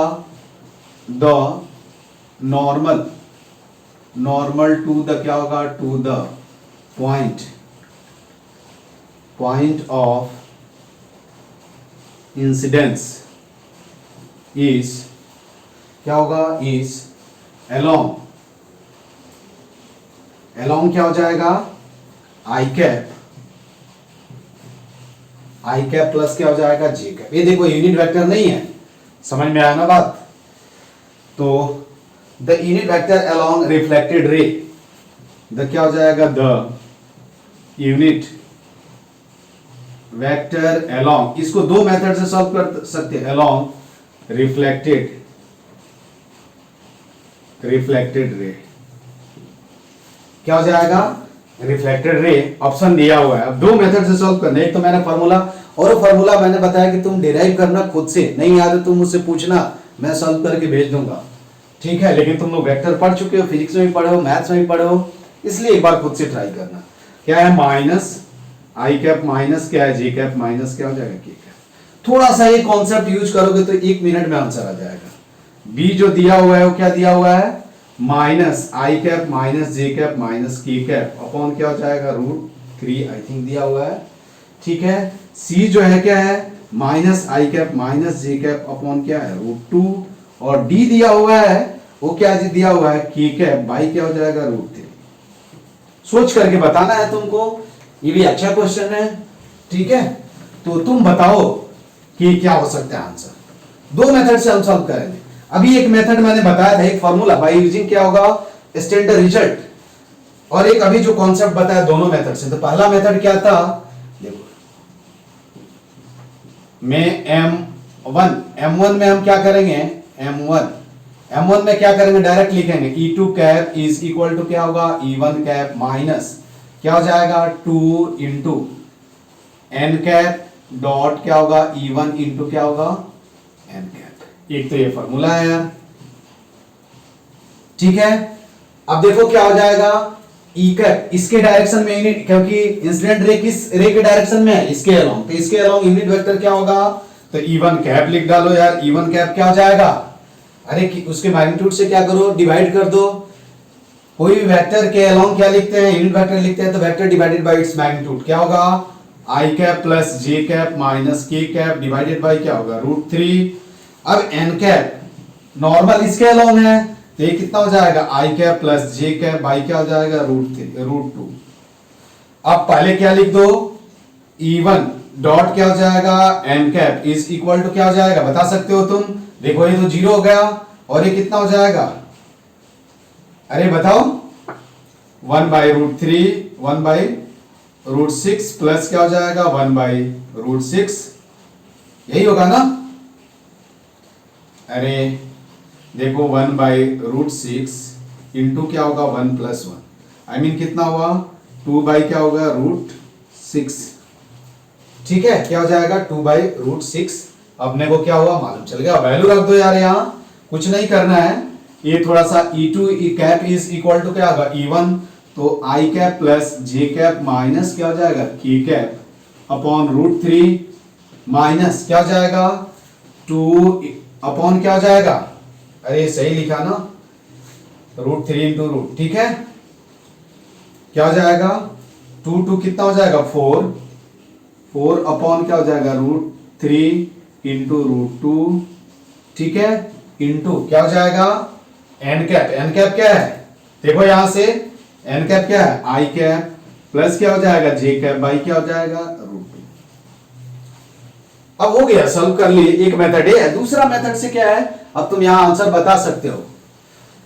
the normal to the क्या होगा, to the point of incidence is क्या होगा, is along क्या हो जाएगा, i आई कैप प्लस क्या हो जाएगा जे कैप। ये देखो यूनिट वेक्टर नहीं है, समझ में आया ना बात। तो the unit vector along reflected ray, the क्या हो जाएगा द यूनिट वेक्टर अलोंग, इसको दो मेथड से सॉल्व कर सकते हैं, अलोंग रिफ्लेक्टेड रे क्या हो जाएगा रिफ्लेक्टेड रे। ऑप्शन दिया हुआ है, अब दो मेथड से सॉल्व करना। एक तो मैंने फार्मूला, और वो फार्मूला मैंने बताया कि तुम डिराइव करना खुद से, नहीं याद है तुम मुझसे पूछना, मैं सॉल्व करके भेज दूंगा, ठीक है। लेकिन तुम लोग वेक्टर पढ़ चुके हो, फिजिक्स में भी पढ़े हो, मैथ्स में भी पढ़े हो, इसलिए एक बार खुद से ट्राई करना। क्या है माइनस आई कैप माइनस क्या है जे कैप माइनस क्या हो जाएगा के कैप। थोड़ा सा ये कॉन्सेप्ट यूज करोगे तो 1 मिनट में आंसर आ जाएगा। बी जो दिया हुआ है वो क्या दिया हुआ है माइनस आई कैप माइनस जे cap minus K cap upon क्या हो जाएगा √3 आई थिंक दिया हुआ है, ठीक है। सी जो है क्या है माइनस आई कैप माइनस जे कैप अपॉन क्या है √2, और डी दिया हुआ है वो क्या दिया हुआ है के कैप बाई क्या हो जाएगा √3। सोच करके बताना है तुमको, ये भी अच्छा क्वेश्चन है, ठीक है। तो तुम बताओ कि क्या हो सकता है आंसर। दो मेथड से हम सॉल्व करेंगे। अभी एक मेथड मैंने बताया था, एक फॉर्मूला बाय यूजिंग क्या होगा स्टैंडर्ड रिजल्ट, और एक अभी जो कॉन्सेप्ट बताया, दोनों मेथड से। तो पहला मेथड क्या था देखो, में M1 में हम क्या करेंगे M1 में क्या करेंगे डायरेक्ट लिखेंगे E2 cap is equal to क्या होगा E1 कैप माइनस क्या हो जाएगा 2 इंटू N कैप डॉट क्या होगा E1 इंटू क्या होगा N कैप। एक तो ये फॉर्मूला है यार, ठीक है। अब देखो क्या हो जाएगा E कैप इसके डायरेक्शन में यूनिट, क्योंकि इंसिडेंट रे किस रे के डायरेक्शन में है इसके अलोंग, तो इसके अलोंग यूनिट वेक्टर क्या होगा तो E1 कैप लिख डालो यार। E1 कैप क्या हो जाएगा, अरे उसके मैग्नीट्यूड से क्या करो डिवाइड कर दो। कोई भी वेक्टर के अलोंग क्या लिखते हैं यूनिट वेक्टर लिखते हैं, तो vector divided by its magnitude क्या होगा I cap plus J cap minus K cap divided by क्या होगा √3। अब n कैप नॉर्मल इसके अलोंग है, तो ये कितना हो जाएगा I cap plus J cap by क्या हो जाएगा √2। अब पहले क्या लिख दो E1 डॉट क्या हो जाएगा n cap is equal to क्या हो जाएगा बता सकते हो तुम, देखो ये तो 0 हो गया, और ये कितना हो जाएगा अरे बताओ 1/√3 1/√6 प्लस क्या हो जाएगा 1/√6, यही होगा ना। अरे देखो 1/√6 इंटू क्या होगा 1 + 1 आई मीन कितना हुआ 2 बाई क्या होगा √6, ठीक है। क्या हो जाएगा 2/√6। अपने को क्या हुआ मालूम चल गया, वैल्यू रख दो यार, यहाँ कुछ नहीं करना है। ये थोड़ा सा E2 cap is equal to क्या होगा E1, तो आई cap plus J cap minus क्या हो जाएगा के कैप अपॉन √3 माइनस क्या हो जाएगा 2 अपॉन क्या हो जाएगा, अरे सही लिखा ना √3 इंटू रूट, ठीक है। क्या हो जाएगा 2 कितना हो जाएगा 4 अपॉन क्या हो जाएगा √3 इंटू √2, ठीक है, इंटू क्या हो जाएगा n कैप क्या है देखो यहां से n कैप क्या है आई कैप प्लस क्या हो जाएगा जे कैप बाई क्या हो जाएगा √2। अब हो गया, सॉल्व कर लिए, एक मेथड है। दूसरा मेथड से क्या है, अब तुम यहां आंसर बता सकते हो।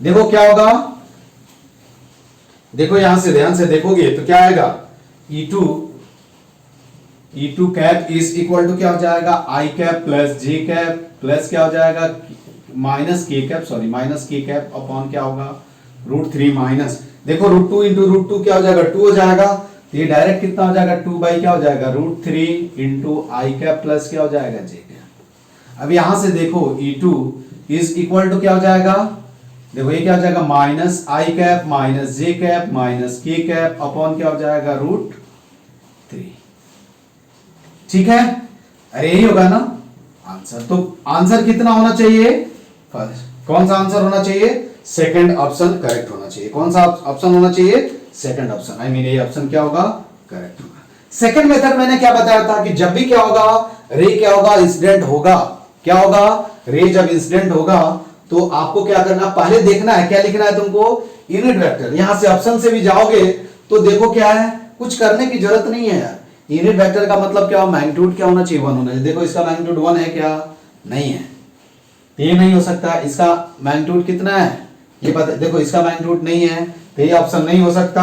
देखो क्या होगा, देखो यहां से ध्यान से देखोगे तो क्या आएगा E2 cap is equal to क्या हो जाएगा I cap plus J cap plus क्या हो जाएगा माइनस के कैप अपॉन क्या होगा √3 माइनस देखो √2 इंटू √2 क्या हो जाएगा 2 हो जाएगा, तो ये डायरेक्ट कितना हो जाएगा 2 बाई क्या हो जाएगा √3 इंटू आई कैप प्लस क्या हो जाएगा जे कैप। अब यहां से देखो E2 इज इक्वल टू क्या हो जाएगा, देखो ये क्या हो जाएगा माइनस आई कैप माइनस जे cap minus K cap upon क्या हो जाएगा √3, ठीक है। अरे यही होगा ना आंसर। तो आंसर कितना होना चाहिए, फर्स्ट कौन सा आंसर होना चाहिए, सेकंड ऑप्शन करेक्ट होना चाहिए। कौन सा ऑप्शन होना चाहिए, सेकंड ऑप्शन, आई मीन ये ऑप्शन क्या होगा करेक्ट होगा। सेकंड मेथड मैंने क्या बताया था कि जब भी क्या होगा रे क्या होगा इंसिडेंट होगा, क्या होगा रे जब इंसिडेंट होगा तो आपको क्या करना, पहले देखना है क्या लिखना है तुमको यूनिट वेक्टर। यहां से ऑप्शन से भी जाओगे तो देखो क्या है, कुछ करने की जरूरत नहीं है यार, यूनिट वेक्टर का मतलब क्या हो, मैग्नीट्यूड क्या होना चाहिए, 1 होना चाहिए। देखो इसका मैग्नीट्यूड 1 है क्या, नहीं है, ये नहीं हो सकता। इसका मैग्नीट्यूड कितना है ये पता, देखो इसका मैग्नीट्यूड नहीं है तो ये ऑप्शन नहीं हो सकता,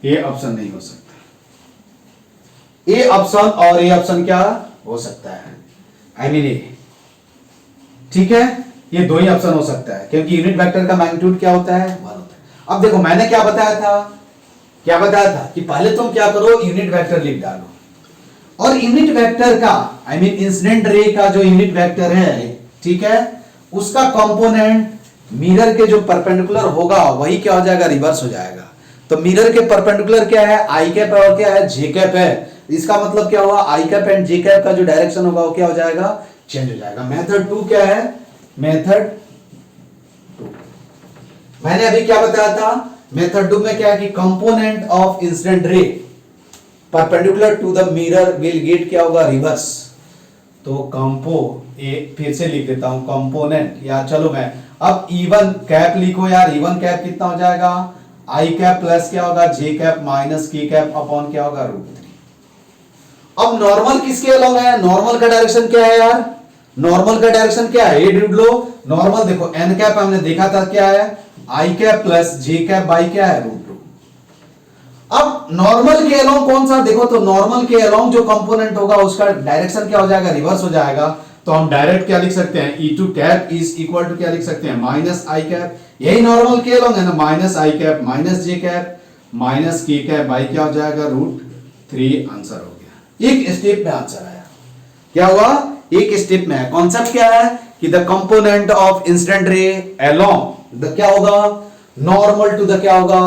ये ऑप्शन नहीं हो सकता। ये ऑप्शन और ये ऑप्शन क्या हो सकता है, आई मीन ये, ठीक है, ये दो ही ऑप्शन हो सकता है क्योंकि यूनिट वेक्टर का मैग्नीट्यूड क्या होता है, 1 होता है। अब देखो मैंने क्या बताया था कि पहले तुम क्या करो, यूनिट वेक्टर लिख डालो और यूनिट वेक्टर का आई मीन इंसिडेंट रे का जो यूनिट वेक्टर है, ठीक है, उसका कंपोनेंट मिरर के जो परपेंडिकुलर होगा वही क्या हो जाएगा, रिवर्स हो जाएगा। तो मिरर के परपेंडिकुलर क्या है, आई कैप और क्या है, जे कैप है। इसका मतलब क्या हुआ, आई कैप एंड जे कैप का जो डायरेक्शन होगा वो क्या हो जाएगा, चेंज हो जाएगा। मेथड 2 क्या है, मेथड 2 मैंने अभी क्या बताया था, मेथड 2 में क्या है कि component of incident ray perpendicular to the mirror will get क्या होगा, रिवर्स। तो कंपो ए फिर से लिख देता हूं, कंपोनेंट, या चलो मैं अब E1 कैप लिखो यार, E1 कैप कितना हो जाएगा, आई कैप प्लस क्या होगा, जे cap minus K cap upon क्या होगा, √3। अब नॉर्मल किसके अलोंग है, नॉर्मल का डायरेक्शन क्या है यार, नॉर्मल का डायरेक्शन क्या है, ये ढूंढ लो। नॉर्मल देखो एन कैप हमने देखा था क्या है, I cap plus J cap by क्या है, √2। अब नॉर्मल के अलोंग कौन सा, देखो तो नॉर्मल के अलोंग जो कंपोनेंट होगा उसका डायरेक्शन क्या हो जाएगा, रिवर्स हो जाएगा। तो हम डायरेक्ट क्या लिख सकते हैं, E2 cap is equal to क्या लिख सकते हैं, माइनस आई कैप, यही नॉर्मल के अलोंग है ना, minus I cap minus J cap minus K cap by क्या हो जाएगा, √3। आंसर हो गया, एक स्टेप में आंसर आया। क्या हुआ, एक स्टेप में है। कॉन्सेप्ट क्या है कि the component of incident ray along the क्या होगा, नॉर्मल टू द क्या होगा,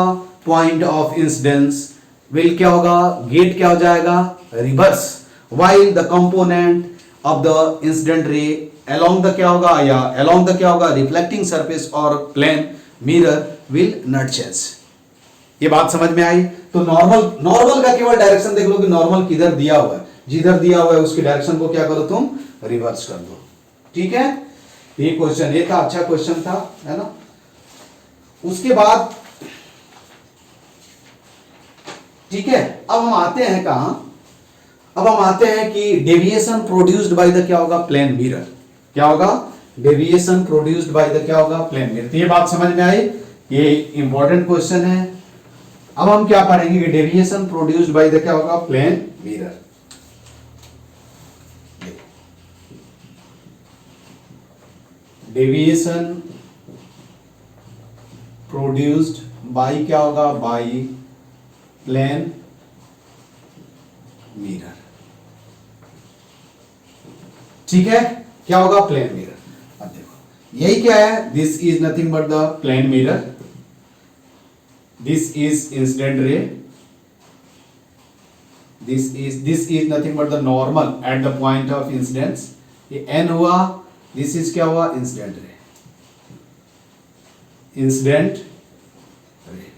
पॉइंट ऑफ इंसिडेंस विल क्या होगा, गेट क्या हो जाएगा, reverse, while the component of the incident ray along the क्या होगा, या अलोंग द क्या होगा, रिफ्लेक्टिंग सरफेस और plane mirror will not change. ये बात समझ में आई। तो नॉर्मल का केवल डायरेक्शन देख लो कि नॉर्मल किधर दिया हुआ है, जिधर दिया हुआ है उसकी डायरेक्शन को क्या करो तुम, रिवर्स कर दो, ठीक है। ये क्वेश्चन ये था, अच्छा क्वेश्चन था, है ना। उसके बाद ठीक है, अब हम आते हैं कहां, अब हम आते हैं कि डेविएशन प्रोड्यूस्ड बाय द क्या होगा, प्लेन मिरर, क्या होगा, डेविएशन प्रोड्यूस्ड बाय द क्या होगा, प्लेन मिरर। तो ये बात समझ में आई, ये इंपॉर्टेंट क्वेश्चन है। अब हम क्या पढ़ेंगे कि डेविएशन प्रोड्यूस्ड बाय द क्या होगा, plane mirror. Deviation produced by क्या होगा, बाय प्लेन मिरर, ठीक है, क्या होगा, प्लेन मिरर। अब देखो यही क्या है, this is nothing but the plane mirror, this is incident ray, this is nothing but the normal at the point of incidence, ये n हुआ, दिस इज क्या हुआ, इंसिडेंट रे, incident ray,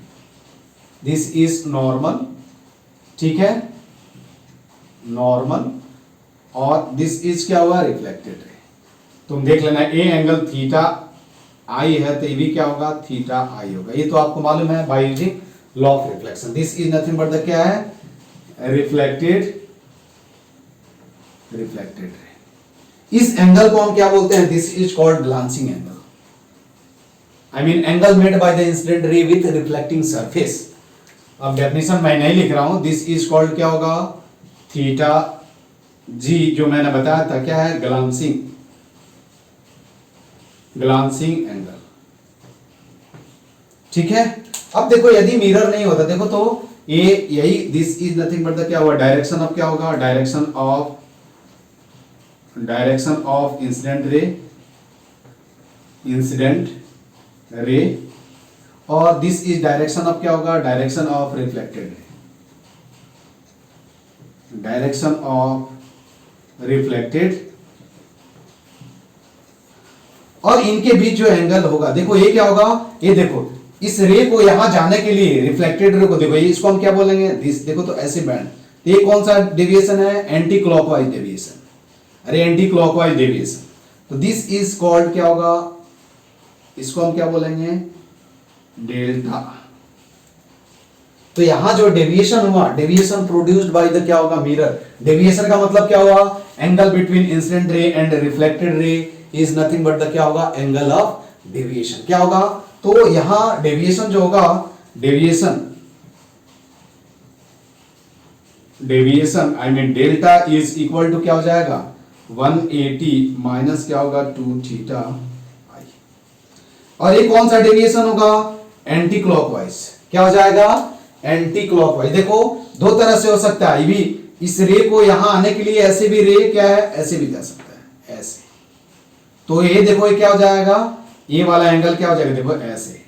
this is normal, ठीक है, नॉर्मल, और दिस इज क्या हुआ, रिफ्लेक्टेड रे। तुम देख लेना, ए एंगल थीटा आई है तो ये भी क्या होगा, थीटा आई होगा। ये तो आपको मालूम है by using law of reflection. This is nothing but the क्या है, रिफ्लेक्टेड रे। इस एंगल को हम क्या बोलते हैं, this is called glancing angle, I mean angle made by the incident ray with reflecting surface. अब डेफिनेशन मैं नहीं लिख रहा हूं, दिस इज कॉल्ड क्या होगा, थीटा जी, जो मैंने बताया था क्या है, ग्लांसिंग एंगल, ठीक है। अब देखो यदि मिरर नहीं होता, देखो तो ये यही, this is nothing but the क्या हुआ, डायरेक्शन ऑफ क्या होगा, डायरेक्शन ऑफ इंसिडेंट रे, और दिस इज डायरेक्शन ऑफ क्या होगा, डायरेक्शन ऑफ रिफ्लेक्टेड रे, डायरेक्शन ऑफ रिफ्लेक्टेड, और इनके बीच जो एंगल होगा, देखो ये क्या होगा, ये देखो इस रे को यहां जाने के लिए, रिफ्लेक्टेड रे को देखो, ये इसको हम क्या बोलेंगे, दिस, देखो तो ऐसे बैंड, ये कौन सा डेविएशन है, एंटी क्लॉकवाइज डेविएशन, अरे एंटी क्लॉकवाइज डेविएशन। तो दिस इज कॉल्ड क्या होगा, इसको हम क्या बोलेंगे, डेल्टा, तो यहां जो डेविएशन हुआ, डेविएशन प्रोड्यूस्ड बाय द क्या होगा, मिरर। डेविएशन का मतलब क्या हुआ, angle between incident ray and reflected ray is nothing but the क्या होगा, एंगल ऑफ डेविएशन। क्या होगा, तो यहां डेविएशन जो होगा, deviation I mean delta is equal to क्या हो जाएगा, 180 माइनस क्या होगा 2 थीटा आई। और ये कौन सा डेविएशन होगा, एंटी क्लॉकवाइज। क्या हो जाएगा, एंटी क्लॉकवाइज। देखो दो तरह से हो सकता है, भी इस रे को यहां आने के लिए ऐसे भी रे क्या है, ऐसे भी जा सकता है, ऐसे। तो ये देखो ये क्या हो जाएगा, ये वाला एंगल क्या हो जाएगा, देखो ऐसे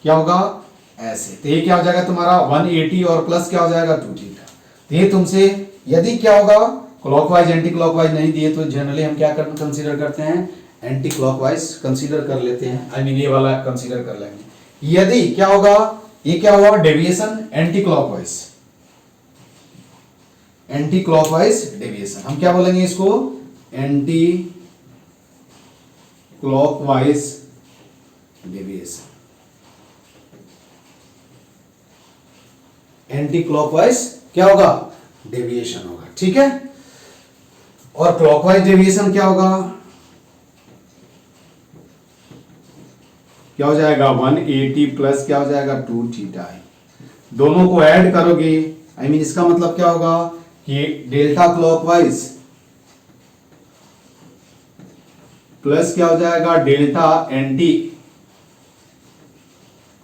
क्या होगा, ऐसे। तो ये क्या हो जाएगा तुम्हारा 180 और प्लस क्या हो जाएगा 2 थीटा। तो ये तुमसे यदि क्या होगा, क्लॉकवाइज एंटी क्लॉकवाइज नहीं दिए तो जनरली हम क्या कंसीडर करते हैं, एंटी क्लॉकवाइज कंसीडर कर लेते हैं, आई मीन ये वाला कंसीडर कर लेंगे। यदि क्या होगा, ये क्या हुआ, deviation anti clockwise, anti clockwise deviation, हम क्या बोलेंगे इसको, anti clockwise deviation, anti clockwise क्या होगा, डेविएशन होगा, ठीक है। और क्लॉकवाइज डेविएशन क्या होगा, क्या हो जाएगा 180 प्लस क्या हो जाएगा 2 थीटा आई। दोनों को ऐड करोगे, आई मीन इसका मतलब क्या होगा कि डेल्टा क्लॉकवाइज प्लस क्या हो जाएगा delta anti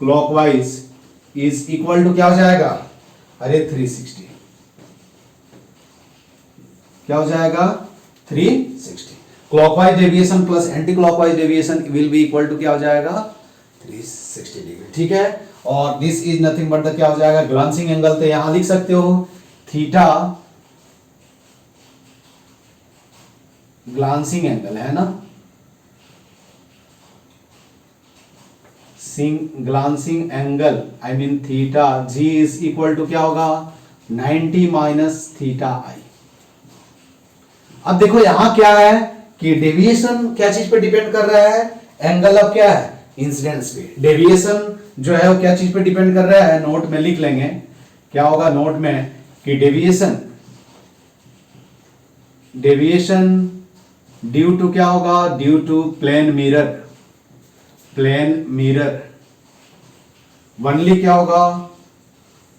clockwise is equal to क्या हो जाएगा, अरे 360, क्या हो जाएगा 360। Clockwise deviation plus anti clockwise deviation will be equal to क्या हो जाएगा 360 डिग्री, ठीक है। और this is nothing but the क्या हो जाएगा, ग्लांसिंग एंगल। तो यहां लिख सकते हो थीटा ग्लांसिंग एंगल है ना, glancing angle I mean theta G is equal to क्या होगा 90 माइनस थीटा आई। अब देखो यहां क्या है कि डेविएशन क्या चीज पे डिपेंड कर रहा है, एंगल ऑफ क्या है, इंसिडेंस पे। डेविएशन जो है वो क्या चीज पे डिपेंड कर रहा है, नोट में लिख लेंगे क्या होगा नोट में कि डेविएशन ड्यू टू क्या होगा, due to plane mirror only क्या होगा,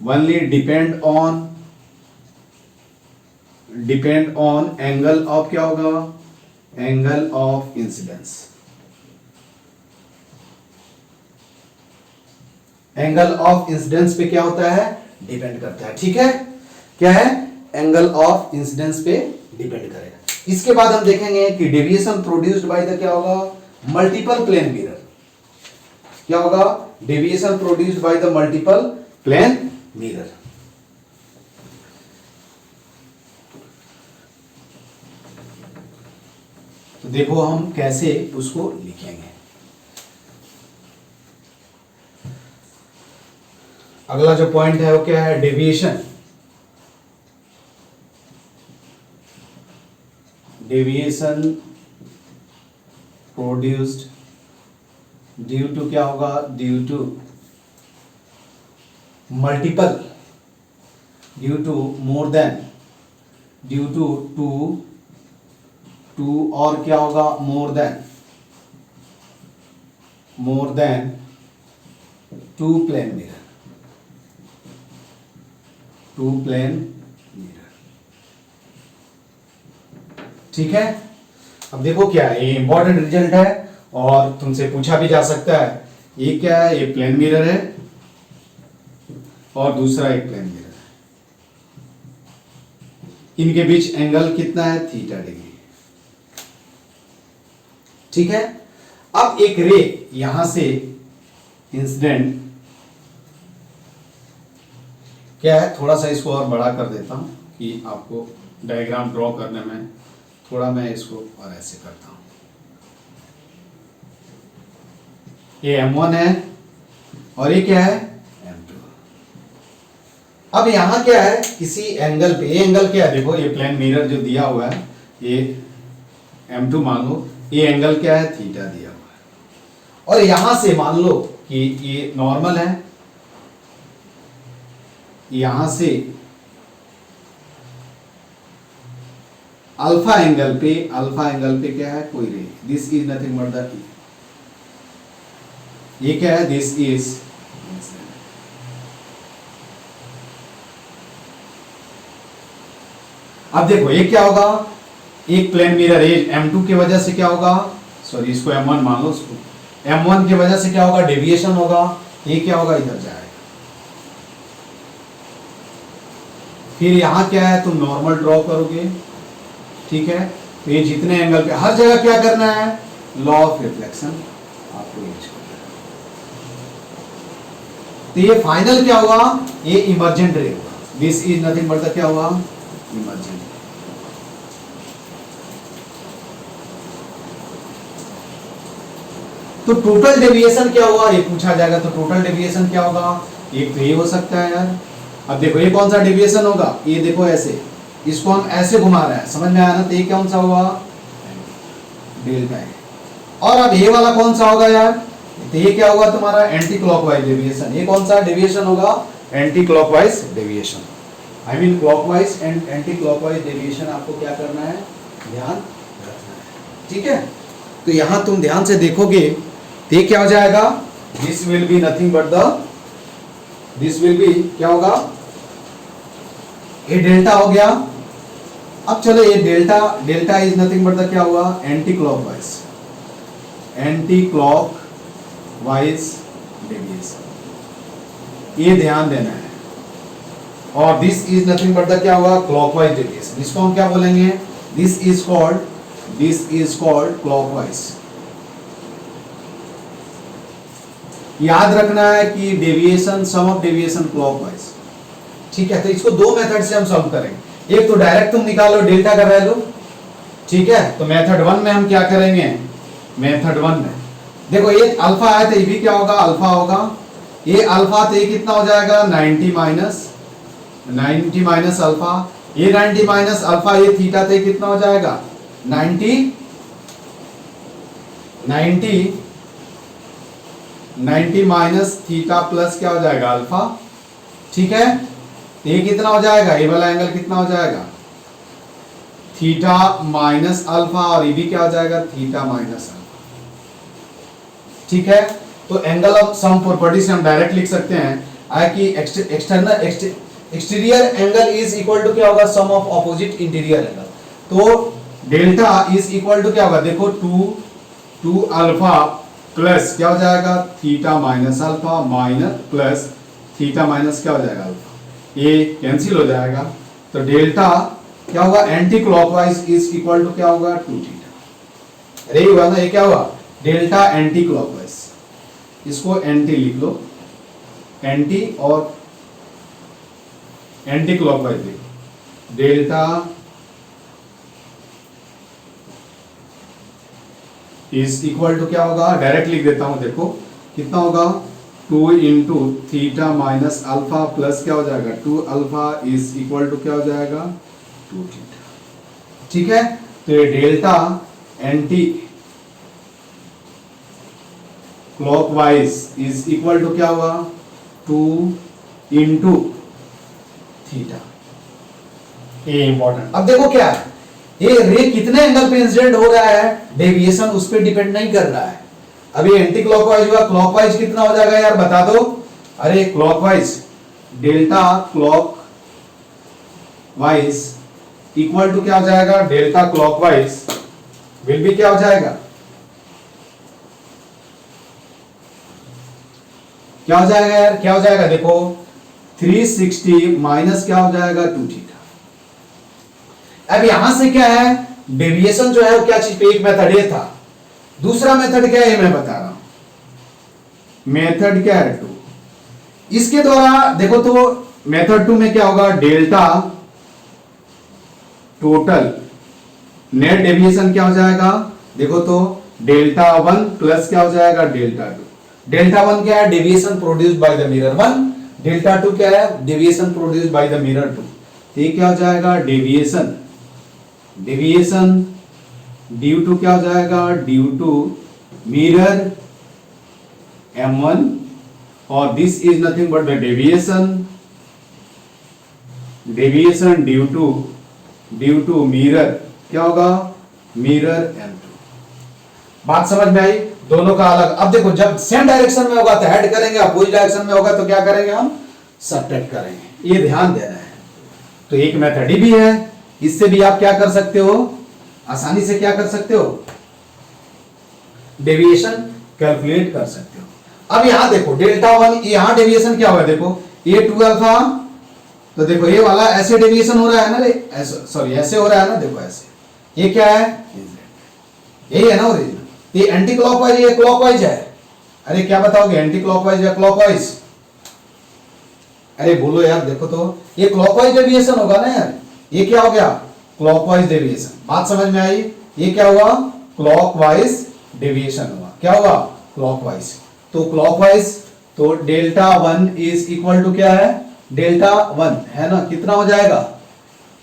only depend on angle of क्या होगा, angle of incidence. Angle of incidence पे क्या होता है, डिपेंड करता है, ठीक है। क्या है, एंगल ऑफ इंसिडेंस पे डिपेंड करेगा। इसके बाद हम देखेंगे कि डेविएशन प्रोड्यूस्ड बाय द क्या होगा, मल्टीपल प्लेन मिरर। क्या होगा, deviation produced by the multiple plane mirror. तो देखो हम कैसे उसको लिखेंगे। अगला जो पॉइंट है वो क्या है, डेविएशन प्रोड्यूस्ड ड्यू टू क्या होगा, due to multiple, due to more than, due to two और क्या होगा more than two plane mirror, ठीक है। अब देखो क्या है, ये इंपॉर्टेंट रिजल्ट है और तुमसे पूछा भी जा सकता है। ये क्या है, ये प्लेन मिरर है और दूसरा एक प्लेन मिरर है, इनके बीच एंगल कितना है, थीटा डिग्री, ठीक है। अब एक रे यहां से इंसिडेंट क्या है, थोड़ा सा इसको और बड़ा कर देता हूं कि आपको डायग्राम ड्रॉ करने में थोड़ा मैं इसको और ऐसे करता हूं। ये M1 है और ये क्या है M2। अब यहां क्या है, किसी एंगल पे, ये एंगल क्या है, देखो ये प्लेन मिरर जो दिया हुआ है ये M2 मान लो, ये एंगल क्या है, थीटा दिया हुआ है। और यहां से मान लो कि ये नॉर्मल है यहां से अल्फा एंगल पे क्या है, कोई रे, this is nothing but the, ये क्या है, दिस इज, अब देखो ये क्या होगा, एक प्लेन मिरर एज M2 की वजह से क्या होगा, सॉरी इसको M1 मान लो, उसको M1 की वजह से क्या होगा, डेविएशन होगा, ये क्या होगा, इधर जाएगा। फिर यहां क्या है, तुम नॉर्मल ड्रॉ करोगे, ठीक है। तो ये जितने एंगल पे, हर जगह क्या करना है, लॉ ऑफ रिफ्लेक्शन आपको यूज करना है। तो ये फाइनल क्या हुआ, ये इमर्जेंट रे होगा, this is nothing but the क्या हुआ, इमर्जेंट। तो टोटल डेविएशन क्या हुआ, ये पूछा जाएगा, तो टोटल डेविएशन क्या होगा, एक तो ये हो सकता है यार। अब देखो ये कौन सा डेविएशन होगा, ये देखो ऐसे, इसको हम ऐसे घुमा रहे हैं, समझ में आया ना, तो ये कौन सा होगा, डेल्टा है। और अब ये वाला कौन सा होगा यार, तो ये क्या होगा तुम्हारा एंटी क्लॉकवाइज डेविएशन। ये कौन सा डेविएशन होगा, anti clockwise deviation, I mean clockwise and anti clockwise deviation आपको क्या करना है, ध्यान रखना है, ठीक है। तो यहां तुम ध्यान से देखोगे तो ये क्या हो जाएगा, this will be nothing but the, this will be क्या होगा, ये डेल्टा हो गया। अब चलो ये delta is nothing but the क्या हुआ, एंटी क्लॉकवाइज डेविएशन, ये ध्यान देना है। और this is nothing but the क्या हुआ, क्लॉकवाइज डेविएशन, इसको हम क्या बोलेंगे, दिस इज कॉल्ड क्लॉकवाइज। याद रखना है कि deviation, sum of deviation clockwise, ठीक है। तो इसको दो मेथड से हम सॉल्व करेंगे, एक तो डायरेक्ट तुम निकालो डेल्टा का वैल्यू, ठीक है। तो मेथड 1 में हम क्या करेंगे, मेथड 1 में देखो ये अल्फा है तो ये भी क्या होगा, अल्फा होगा, ये अल्फा तो ये कितना हो जाएगा, 90 माइनस अल्फा, ये 90 माइनस अल्फा, ये थीटा तो ये कितना हो जाएगा, 90 माइनस थीटा प्लस क्या हो जाएगा, अल्फा, ठीक है। ये कितना हो जाएगा, ये वाला एंगल कितना हो जाएगा, थीटा माइनस अल्फा, और ये भी क्या हो जाएगा, थीटा माइनस अल्फा, ठीक है। तो एंगल ऑफ सम प्रॉपर्टी से हम डायरेक्ट लिख सकते हैं कि exterior angle is equal to क्या होगा, sum of opposite interior angle. तो डेल्टा इज इक्वल टू क्या होगा, देखो 2 अल्फा प्लस क्या हो जाएगा, theta minus alpha, minus plus theta minus क्या हो जाएगा, अल्फा, ये कैंसिल हो जाएगा। तो डेल्टा क्या होगा, anti clockwise is equal to क्या होगा, 2 थीटा। अरे हुआ ना, ये क्या हुआ, डेल्टा एंटी क्लॉकवाइज, इसको एंटी लिख लो, एंटी और एंटी क्लॉकवाइज लिखो, डेल्टा इज इक्वल टू क्या होगा, डायरेक्ट लिख देता हूं, देखो कितना होगा, 2 into theta minus alpha plus क्या हो जाएगा, 2 अल्फा इज इक्वल टू क्या हो जाएगा, 2 थीटा, ठीक है। तो ये delta anti clockwise is equal to क्या हुआ, 2 इंटू थीटा, ये इंपॉर्टेंट। अब देखो क्या है, ये रे कितने एंगल पे इंसिडेंट हो रहा है, डेविएशन उस पर डिपेंड नहीं कर रहा है। अभी एंटी क्लॉकवाइज हुआ, क्लॉकवाइज कितना हो जाएगा यार बता दो, अरे clockwise delta clockwise equal to क्या हो जाएगा, डेल्टा क्लॉकवाइज विल बी क्या हो जाएगा, क्या हो जाएगा यार, क्या हो जाएगा, देखो 360 माइनस क्या हो जाएगा, 2 थीटा। अब यहां से क्या है, डेविएशन जो है वो क्या चीज पे, एक मेथड ये था, दूसरा मेथड क्या है मैं बता रहा हूं, मेथड क्या है 2, इसके द्वारा देखो तो मेथड 2 में क्या होगा, डेल्टा टोटल नेट डेविएशन क्या हो जाएगा, देखो तो डेल्टा 1 प्लस क्या हो जाएगा, डेल्टा 2। डेल्टा 1 क्या है, deviation produced by the mirror 1, delta 2 क्या है, deviation produced by the mirror 2। ये क्या हो जाएगा, डेविएशन ड्यू टू क्या हो जाएगा, ड्यू टू मिरर M1, और this is nothing but the deviation deviation due to mirror क्या होगा, मिरर M2। बात समझ में आई, दोनों का अलग। अब देखो जब सेम डायरेक्शन में होगा तो ऐड करेंगे, अपोजिट डायरेक्शन में होगा तो क्या करेंगे, हम सब्ट्रैक्ट करेंगे। ये ध्यान देना है। तो एक मेथड ही भी है, इससे भी आप क्या कर सकते हो, आसानी से क्या कर सकते हो, डेविएशन कैलकुलेट कर सकते हो। अब यहां देखो डेल्टा 1, यहां डेविएशन क्या हुआ, देखो ये 2 अल्फा, तो देखो ये वाला ऐसे डेविएशन हो रहा है ना, ऐसे सॉरी ऐसे हो रहा है ना, देखो ऐसे, ये क्या है, यही है ना ओरिजिन। ये एंटी क्लॉकवाइज, ये क्लॉकवाइज है। अरे क्या बताओगे, एंटी क्लॉकवाइज या क्लॉकवाइज? अरे बोलो यार, देखो तो ये क्लॉकवाइज डेविएशन होगा ना यार, ये क्या हो गया, क्लॉकवाइज डेविएशन। बात समझ में आई, ये क्या हुआ, क्लॉकवाइज डेविएशन हुआ। क्या हुआ, क्लॉकवाइज। तो क्लॉकवाइज, तो डेल्टा 1 इज इक्वल टू क्या है, डेल्टा 1 है ना, कितना हो जाएगा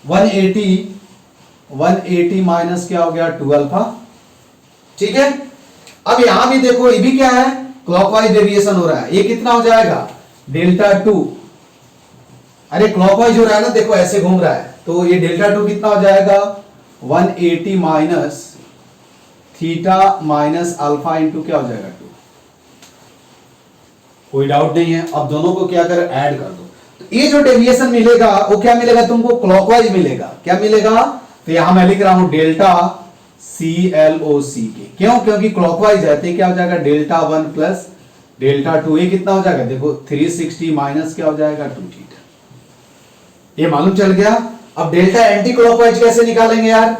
180 माइनस क्या हो गया 2 अल्फा। ठीक है। अब यहां भी देखो, ये भी क्या है, क्लॉकवाइज डेविएशन हो रहा है, ये कितना हो जाएगा डेल्टा 2। अरे क्लॉकवाइज हो रहा है ना, देखो ऐसे घूम रहा है, तो ये डेल्टा 2 कितना हो जाएगा 180 minus theta minus alpha into क्या हो जाएगा 2। कोई डाउट नहीं है। अब दोनों को क्या कर, ऐड कर दो। तो ये जो डेविएशन मिलेगा वो क्या मिलेगा तुमको, क्लॉकवाइज मिलेगा। क्या मिलेगा, तो यहां मैं लिख रहा हूं डेल्टा CLOCK, क्यों, क्योंकि क्लॉकवाइज है, तो क्या हो जाएगा डेल्टा 1 प्लस डेल्टा 2, ये कितना हो जाएगा, देखो 360 माइनस क्या हो जाएगा 2 थीटा। ये मालूम चल गया। अब डेल्टा एंटी क्लॉकवाइज कैसे निकालेंगे यार,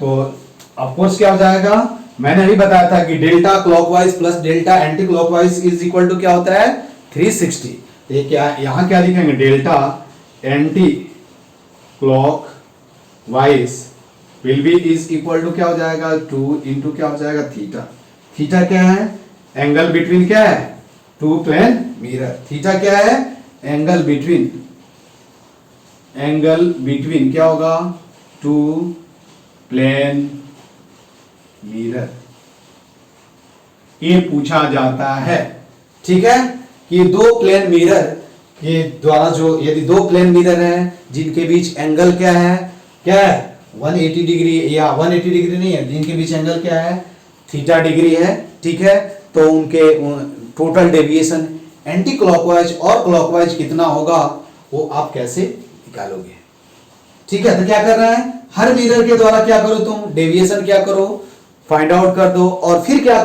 तो ऑफ कोर्स क्या हो जाएगा, मैंने अभी बताया था कि delta clockwise plus delta anti clockwise is equal to क्या होता है 360। ये क्या, यहां क्या लिखेंगे, delta anti clockwise will be is equal to क्या हो जाएगा 2 इंटू क्या हो जाएगा थीटा। थीटा क्या है, एंगल बिटवीन क्या है, 2 प्लेन मिरर। थीटा क्या है, एंगल बिटवीन क्या होगा 2 प्लेन मिरर। ये पूछा जाता है, ठीक है, कि दो प्लेन मिरर के द्वारा जो, यदि दो प्लेन मिरर हैं जिनके बीच एंगल क्या है 180 डिग्री, या 180 डिग्री नहीं है, जिनके बीच एंगल क्या है थीटा डिग्री है, ठीक है, तो उनके टोटल डेविएशन एंटी क्लॉकवाइज और क्लॉकवाइज कितना होगा वो आप कैसे निकालोगे। ठीक है, तो क्या कर रहा है, हर मिरर के द्वारा क्या करो तुम, डेविएशन क्या करो, फाइंड आउट कर दो, और फिर क्या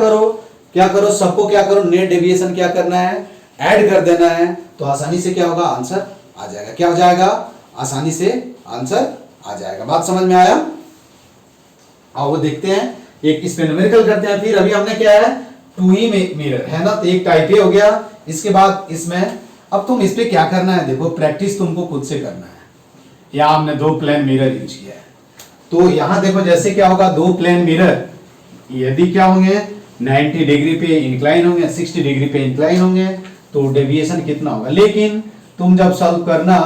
करो सबको क्या करो, नेट डेविएशन क्या करना है, ऐड कर देना है, तो आसानी से क्या होगा, आंसर आ जाएगा। क्या हो जाएगा, आसानी से आंसर आ जाएगा। बात समझ में आया। आओ वो देखते हैं, एक इस पे न्यूमेरिकल करते हैं। फिर अभी हमने क्या है 2E मिरर है ना, तो एक टाइप ए हो गया। इसके बाद इसमें अब तुम इस पे क्या करना है, देखो प्रैक्टिस तुमको खुद से करना है। यहाँ हमने दो प्लेन मिरर यूज किया है, तो यहां देखो जैसे क्या होगा, दो प्लेन मिरर यदि क्या होंगे 90 डिग्री पे इंक्लाइन होंगे, 60 डिग्री पे इंक्लाइन होंगे, तो डेविएशन कितना होगा। लेकिन तुम जब सॉल्व करना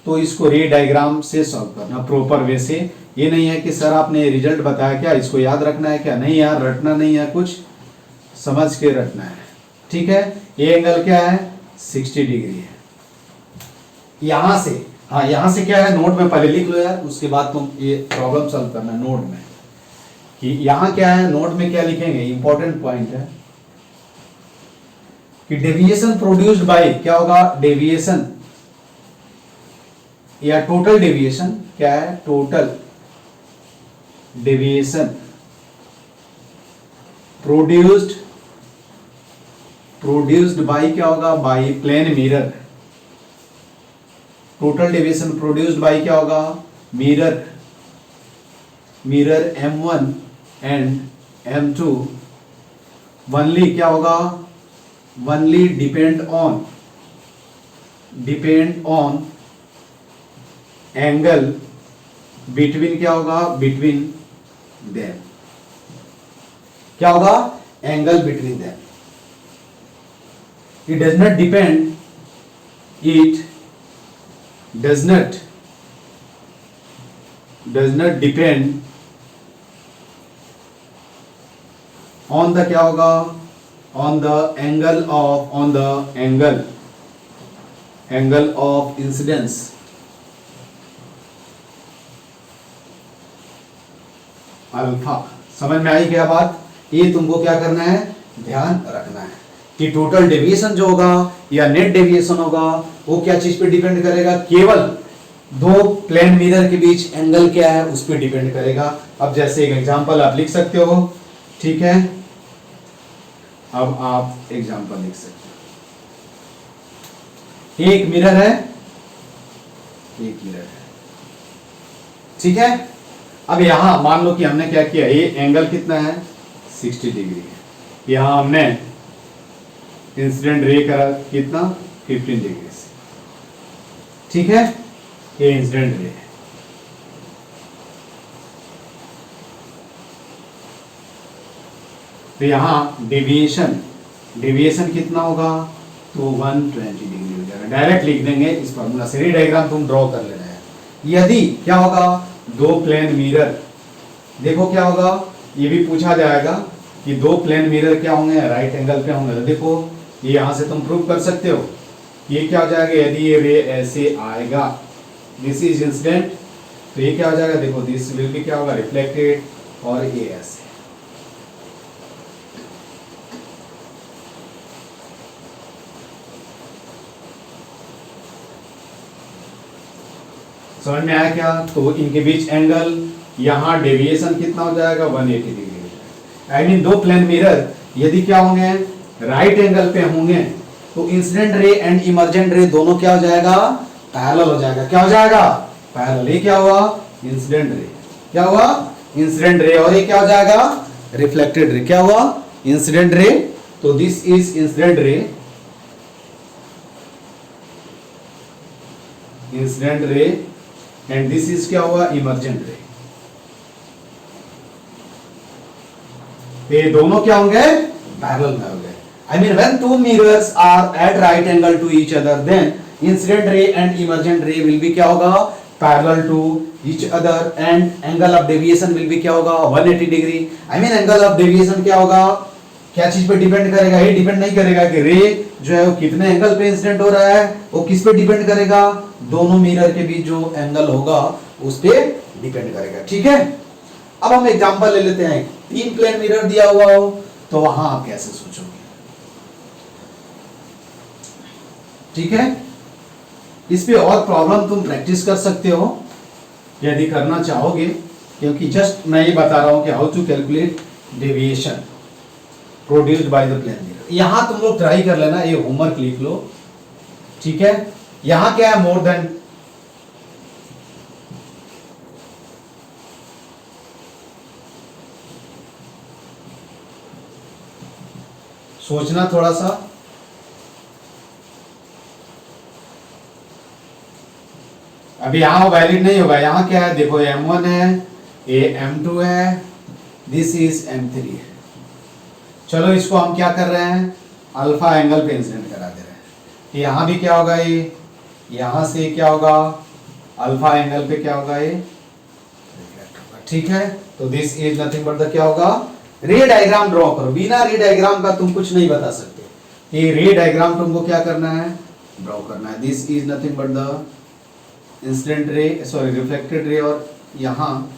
तो इसको रे डायग्राम से सॉल्व करना प्रॉपर वे से। ये नहीं है कि सर आपने रिजल्ट बताया क्या, इसको याद रखना है क्या, नहीं यार रटना नहीं है, कुछ समझ के रटना है। ठीक है, ये एंगल क्या है 60 डिग्री है। यहां से, हाँ यहां से क्या है, नोट में पहले लिख लो यार, उसके बाद तुम ये प्रॉब्लम सॉल्व करना नोट में, कि यहां क्या है, नोट में क्या लिखेंगे, इंपॉर्टेंट पॉइंट है कि डेविएशन प्रोड्यूस्ड बाय क्या होगा, डेविएशन या टोटल डेविएशन क्या है, टोटल डेविएशन प्रोड्यूस्ड बाय क्या होगा, by plane mirror. Total deviation produced by क्या होगा, mirror M1 and M2 only क्या होगा, only depend on angle between क्या होगा, बिटवीन देम। क्या होगा, angle between them. It does not depend on the क्या होगा, on the angle of incidence alpha. समझ में आई क्या बात? ये तुमको क्या करना है, ध्यान रखना है कि टोटल डेविएशन जो होगा या नेट डेविएशन होगा वो क्या चीज पे डिपेंड करेगा, केवल दो प्लेन मिरर के बीच एंगल क्या है उस पर डिपेंड करेगा। अब जैसे एक एग्जांपल आप लिख सकते हो, ठीक है, अब आप एग्जांपल लिख सकते हो। एक मिरर है, एक मिरर है, ठीक है। अब यहां मान लो कि हमने क्या किया, ये एंगल कितना है 60 डिग्री है, यहां हमने इंसिडेंट रे करा कितना 15 डिग्री से, ठीक है, ये इंसिडेंट रे है। तो यहां डेविएशन कितना होगा, तो 120 डिग्री हो जाएगा। डायरेक्ट लिख देंगे इस फॉर्मूला से, रे डायग्राम तुम ड्रॉ कर लेना है। यदि क्या होगा, दो प्लेन मिरर, देखो क्या होगा, ये भी पूछा जाएगा कि दो प्लेन मिरर क्या होंगे, राइट एंगल पे होंगे। तो देखो ये यहां से तुम प्रूव कर सकते हो, ये क्या हो जाएगा, यदि ये रे ऐसे आएगा, दिस इज इंसिडेंट, तो ये क्या हो जाएगा, देखो दिस विल बी क्या होगा रिफ्लेक्टेड, और ये ऐसे। समझ में आया क्या? तो इनके बीच एंगल, यहां डेविएशन कितना हो जाएगा 180 डिग्री हो जाएगा। आई मीन दो प्लेन मिरर यदि क्या होंगे राइट एंगल पे होंगे तो इंसिडेंट रे एंड इमर्जेंट रे दोनों क्या हो जाएगा, पैरेलल हो जाएगा। क्या हो जाएगा, पैरेलल। ये क्या हुआ, इंसिडेंट रे, क्या हुआ, इंसिडेंट रे, और ये क्या हो जाएगा, रिफ्लेक्टेड रे। क्या हुआ, इंसिडेंट रे, तो दिस इज इंसिडेंट रे, incident ray, and this is क्या हुआ, इमर्जेंट रे। ये दोनों क्या होंगे, पैरेलल में होंगे। I mean when two mirrors are at right angle to each other, then incident ray and emergent ray will be क्या होगा, parallel to each other, and angle of deviation will be क्या होगा 180 degree. I mean angle of deviation क्या होगा, क्या चीज पे डिपेंड करेगा, ये डिपेंड नहीं करेगा कि रे जो है वो कितने एंगल पे इंसिडेंट हो रहा है, वो किस पे डिपेंड करेगा, दोनों मिरर के बीच जो एंगल होगा उस पे डिपेंड करेगा। ठीक है, अब हम एग्जांपल ले लेते हैं। तीन प्लेन मिरर दिया हुआ हो तो वहां आप कैसे सोचोगे, ठीक है। इस पे और प्रॉब्लम तुम प्रैक्टिस कर सकते हो यदि करना चाहोगे, क्योंकि जस्ट मैं ये बता रहा हूं कि how to calculate deviation produced by the plane mirror. यहां तुम लोग ट्राई कर लेना, ये होमवर्क लिख लो, ठीक है। यहां क्या है, मोर देन, सोचना थोड़ा सा, अभी यहां वैलिड नहीं होगा। यहां क्या है, देखो M1 है, ये M2 है, दिस इज M3 है। चलो इसको हम क्या कर रहे हैं, अल्फा एंगल पे इंसिडेंट करा दे रहे हैं। यहां भी क्या होगा, ये यहां से क्या होगा, अल्फा एंगल पे क्या होगा, ये रिफ्लेक्ट होगा। ठीक है, तो this is nothing but the क्या होगा, रे डायग्राम ड्रॉ करो। बिना रे डायग्राम का तुम कुछ नहीं बता सकते। ये रे डायग्राम तुमको क्या करना है, ड्रॉ करना है। This is nothing but the incident रे, सॉरी रिफ्लेक्टेड रे, और यहाँ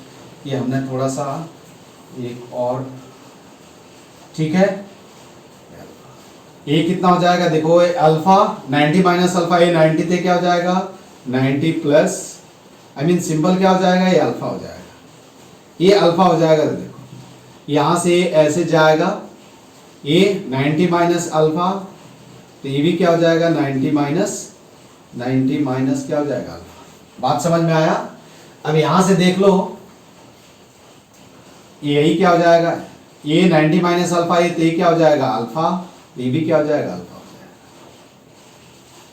ये हमने थोड़ा सा एक और, ठीक है। ये कितना हो जाएगा, देखो अल्फा 90 माइनस अल्फा, ये 90 थे, क्या हो जाएगा 90 प्लस, आई मीन सिंबल क्या हो जाएगा, ये अल्फा हो जाएगा, ये अल्फा हो जाएगा। तो देखो यहां से ऐसे जाएगा, ये 90 माइनस अल्फा, तो ये भी क्या हो जाएगा 90 माइनस क्या हो जाएगा अल्फा। बात समझ में आया? अब यहां से देख लो, यही क्या हो जाएगा, ये 90 माइनस अल्फा, ये क्या हो जाएगा अल्फा, ये भी क्या हो जाएगा अल्फा हो जाएगा।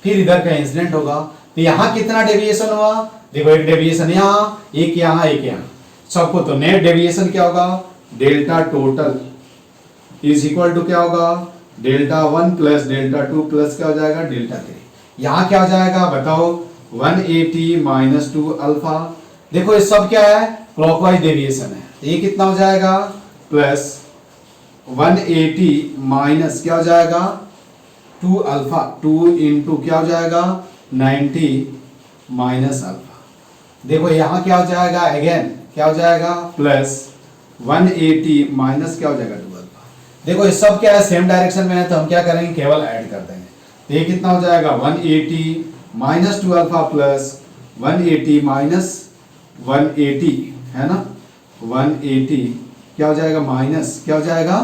फिर इधर का इंसिडेंट होगा, तो यहां कितना डेविएशन हुआ, देखो एक डेविएशन यहां, एक यहां, एक यहां, सबको। तो नेट डेविएशन क्या होगा, delta total is equal to क्या होगा, डेल्टा 1 प्लस डेल्टा 2 प्लस क्या हो जाएगा डेल्टा 3। यहां क्या हो जाएगा बताओ, 180 माइनस 2 अल्फा। देखो ये सब क्या है, क्लॉकवाइज डेविएशन है, ये कितना हो जाएगा प्लस 180 माइनस क्या हो जाएगा 2 अल्फा, 2 इंटू क्या हो जाएगा 90 माइनस अल्फा। देखो यहां क्या हो जाएगा, अगेन क्या हो जाएगा प्लस 180 माइनस क्या हो जाएगा 2 अल्फा। देखो ये सब क्या है, सेम डायरेक्शन में है, तो हम क्या करेंगे, केवल ऐड कर देंगे। तो ये कितना हो जाएगा 180 माइनस 2 अल्फा प्लस 180 माइनस 180 है ना, 180 क्या हो जाएगा माइनस क्या हो जाएगा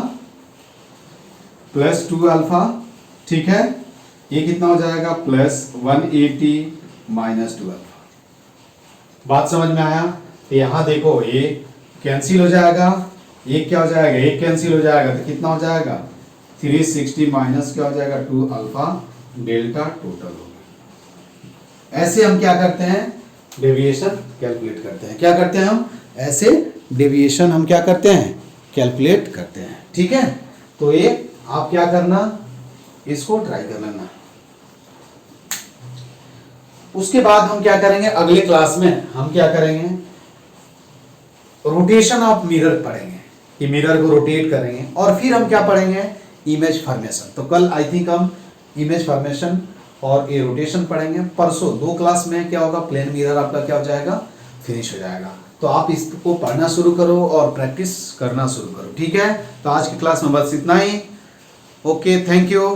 प्लस 2 अल्फा। ठीक है, ये कितना हो जाएगा प्लस 180 माइनस 2 अल्फा। बात समझ में आया? तो यहां देखो ये कैंसिल हो जाएगा, ये क्या हो जाएगा, एक कैंसिल हो जाएगा, तो कितना हो जाएगा 360 माइनस क्या हो जाएगा 2 अल्फा डेल्टा टोटल हो गया। ऐसे हम क्या करते हैं, डेविएशन कैलकुलेट करते हैं। क्या करते हैं हम, ऐसे डेविएशन हम क्या करते हैं, कैलकुलेट करते हैं। ठीक है, तो ये आप क्या करना, इसको ट्राई कर लेना। उसके बाद हम क्या करेंगे, अगले क्लास में हम क्या करेंगे, रोटेशन ऑफ मिरर पढ़ेंगे, कि मिरर को रोटेट करेंगे। और फिर हम क्या पढ़ेंगे, इमेज फॉर्मेशन। तो कल आई थिंक हम इमेज फॉर्मेशन और ये रोटेशन पढ़ेंगे। परसों 2 क्लास में क्या होगा, प्लेन मिरर आपका क्या हो जाएगा, फिनिश हो जाएगा। तो आप इसको पढ़ना शुरू करो और प्रैक्टिस करना शुरू करो। ठीक है, तो आज की क्लास में बस इतना ही। Okay, thank you.